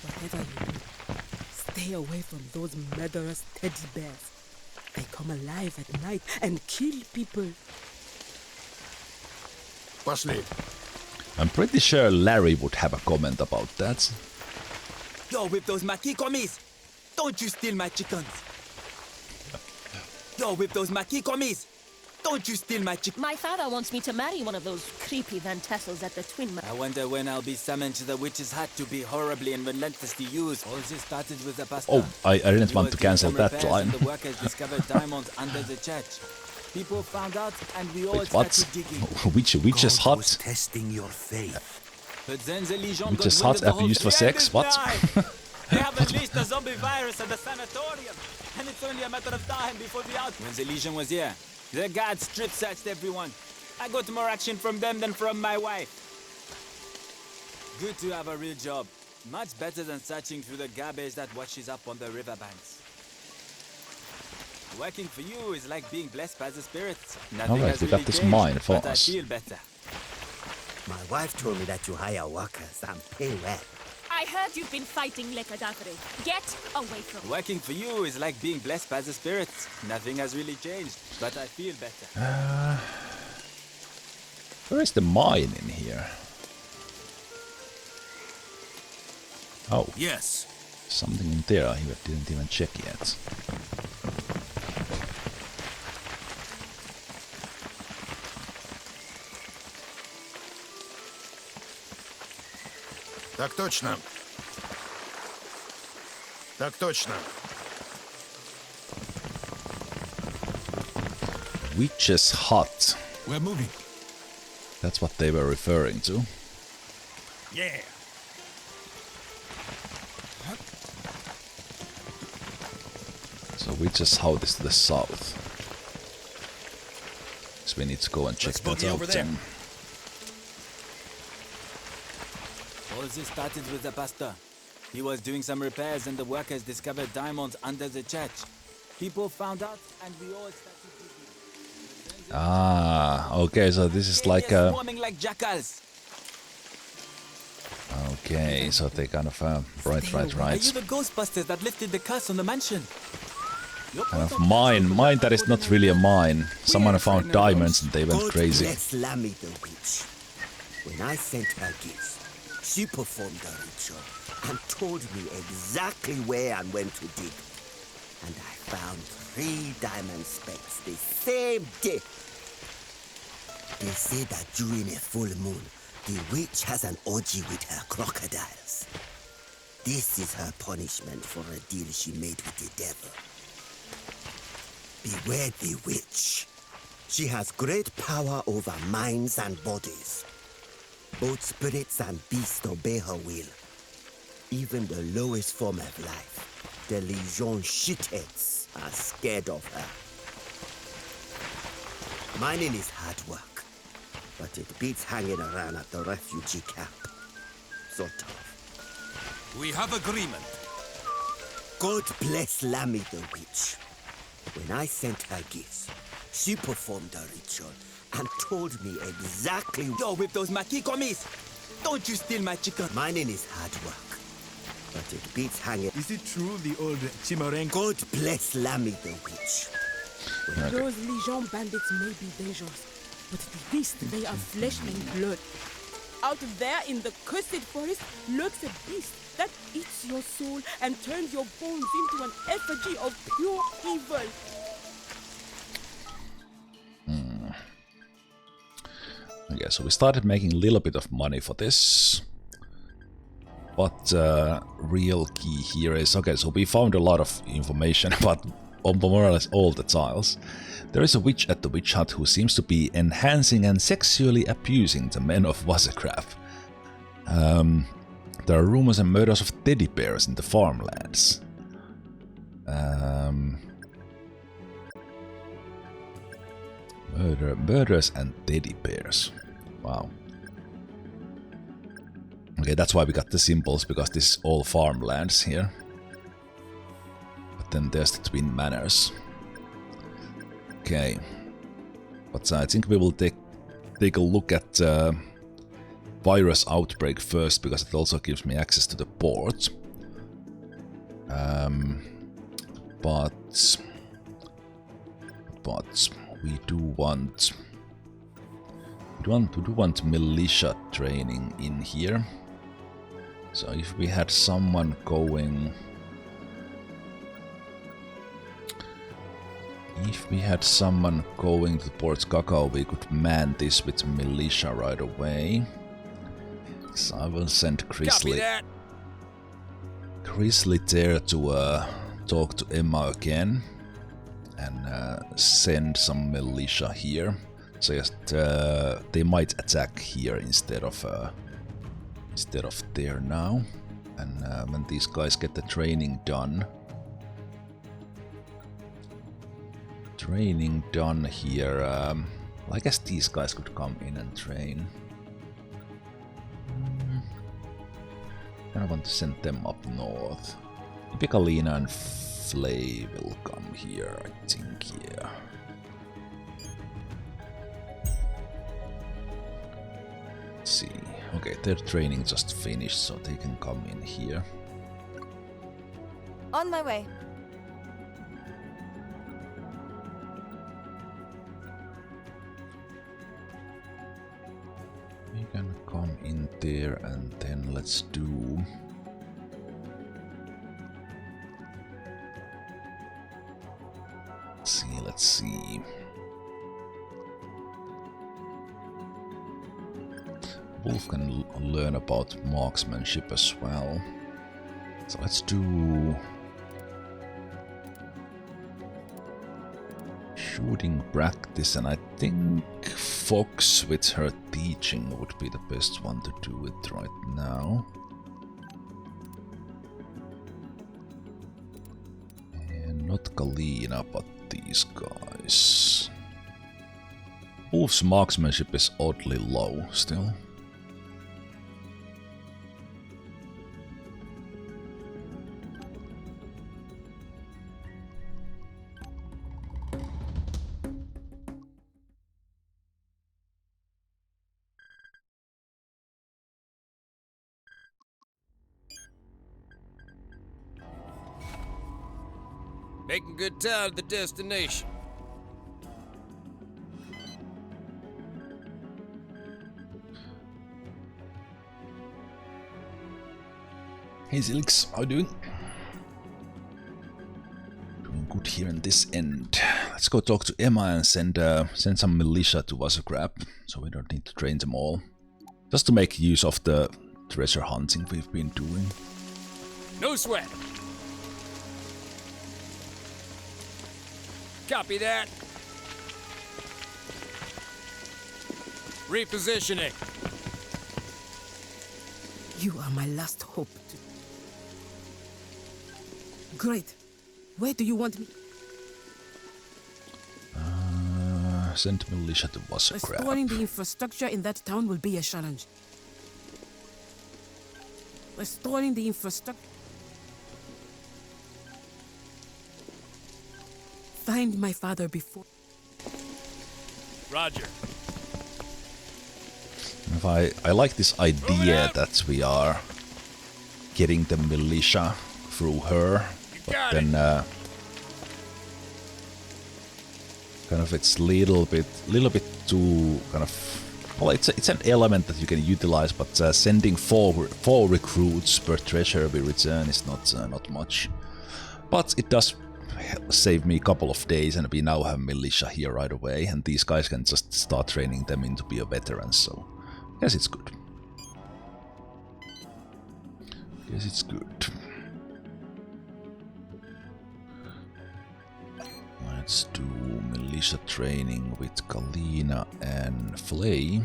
Whatever you do, stay away from those murderous teddy bears. They come alive at night and kill people. Пошли. I'm pretty sure Larry would have a comment about that. Yo, with those maki commies, don't you steal my chickens. Yo, with those maki commies, don't you steal my chickens. My father wants me to marry one of those creepy Van Tassels at the Twin I wonder when I'll be summoned to the witch's hut to be horribly and relentlessly used. All this started with the pasta. Oh, I didn't want to cancel that line. The workers discovered diamonds under the church. People found out and we all Wait, what? started digging. Witch's God hut? was testing your faith. But then the Legion Witch's got wind hut of the have whole used for thing. sex? What? They have unleashed the zombie virus at the sanatorium. And it's only a matter of time before the out. When the Legion was here, the guards strip-searched everyone. I got more action from them than from my wife. Good to have a real job. Much better than searching through the garbage that washes up on the riverbanks. Working for you is like being blessed by the spirits. Alright, we got this mine for but us. I feel better. My wife told me that you hire workers and pay well. I heard you've been fighting Le Cadavre. Get away from me. Working for you is like being blessed by the spirits. Nothing has really changed, but I feel better. Where is the mine in here? Oh. Yes. Something in there I didn't even check yet. Так точно. Так точно. Witch's hut. We're moving. That's what they were referring to. Yeah. So Witch's hut is to the south. So we need to go and check that out then. All this started with the pastor. He was doing some repairs and the workers discovered diamonds under the church. People found out and we all started digging. Ah, okay, so this is like a... Swarming like jackals. Okay, so they kind of... right. Are you the Ghostbusters that lifted the curse on the mansion? Kind of mine that is not really a mine. Someone found diamonds and they went crazy. Bless Lammy the witch. When I sent her gifts, she performed a ritual and told me exactly where and when to dig. And I found 3 diamond specks the same day. They say that during a full moon, the witch has an orgy with her crocodiles. This is her punishment for a deal she made with the devil. Beware the witch. She has great power over minds and bodies. Both spirits and beasts obey her will. Even the lowest form of life, the Legion shitheads, are scared of her. Mining is hard work, but it beats hanging around at the refugee camp. Sort of. We have agreement. God bless Lammy the witch. When I sent her gifts, she performed a ritual and told me exactly... Yo, with those makikomis! Don't you steal my chicken! Mining is hard work, but it beats hanging... Is it true the old Chimarenko? God bless Lammy the witch. Those Legion bandits may be dangerous, but at least they are flesh and blood. Out there in the cursed forest lurks a beast that eats your soul and turns your bones into an effigy of pure evil. Okay, so we started making a little bit of money for this. But real key here is... Okay, so we found a lot of information about more or less all the tiles. There is a witch at the witch hut who seems to be enhancing and sexually abusing the men of Wassercraft. There are rumors and murders of teddy bears in the farmlands. Murders and teddy bears. Wow. Okay, that's why we got the symbols, because this is all farmlands here. But then there's the Twin Manors. Okay. But I think we will take a look at virus outbreak first, because it also gives me access to the port. But we do want militia training in here. So if we had someone going... If we had someone going to Port Cacao, we could man this with militia right away. So I will send Chrisley there to talk to Emma again. And send some militia here. So just, they might attack here instead of there now. And when these guys get the training done here, I guess these guys could come in and train. I want to send them up north. maybe Galena and Flay will come here, I think, yeah. Let's see. Okay, their training just finished, so they can come in here. On my way. We can come in there and then let's do... Let's see. Wolf can learn about marksmanship as well. So let's do... shooting practice, and I think Fox with her teaching would be the best one to do it right now. And not Galena, but these guys. Wolf's marksmanship is oddly low still. Making good time to the destination. Hey Zilix, how you doing? Doing good here in this end. Let's go talk to Emma and send some militia to Wassergrab, so we don't need to train them all. Just to make use of the treasure hunting we've been doing. No sweat. Copy that. Repositioning. You are my last hope. Great. Where do you want me? Send militia to Wassergrab. Restoring the infrastructure in that town will be a challenge. Restoring the infrastructure. Find my father before. Roger. I like this idea that we are getting the militia through her, but then kind of it's little bit too kind of, well, it's an element that you can utilize, but sending four recruits per treasure we return is not much, but it does save me a couple of days, and we now have militia here right away, and these guys can just start training them into be a veteran, so yes, it's good. Yes, it's good. Let's do militia training with Galena and Flay.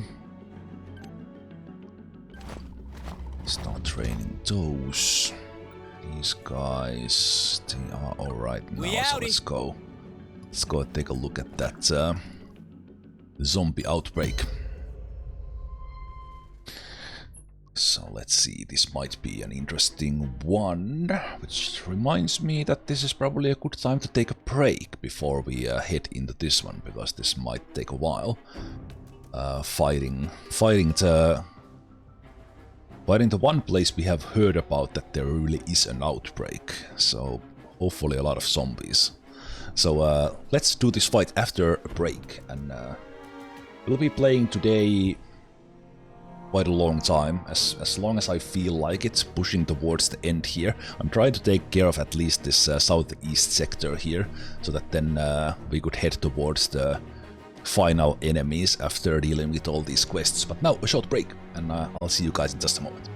Start training those. These guys, they are alright now, so let's go. Let's go take a look at that zombie outbreak. So let's see, this might be an interesting one, which reminds me that this is probably a good time to take a break before we head into this one, because this might take a while. Fighting the one place we have heard about that there really is an outbreak, so hopefully a lot of zombies. So let's do this fight after a break, and we'll be playing today quite a long time, as long as I feel like it, pushing towards the end here. I'm trying to take care of at least this southeast sector here, so that then we could head towards the final enemies after dealing with all these quests. But now a short break, and I'll see you guys in just a moment.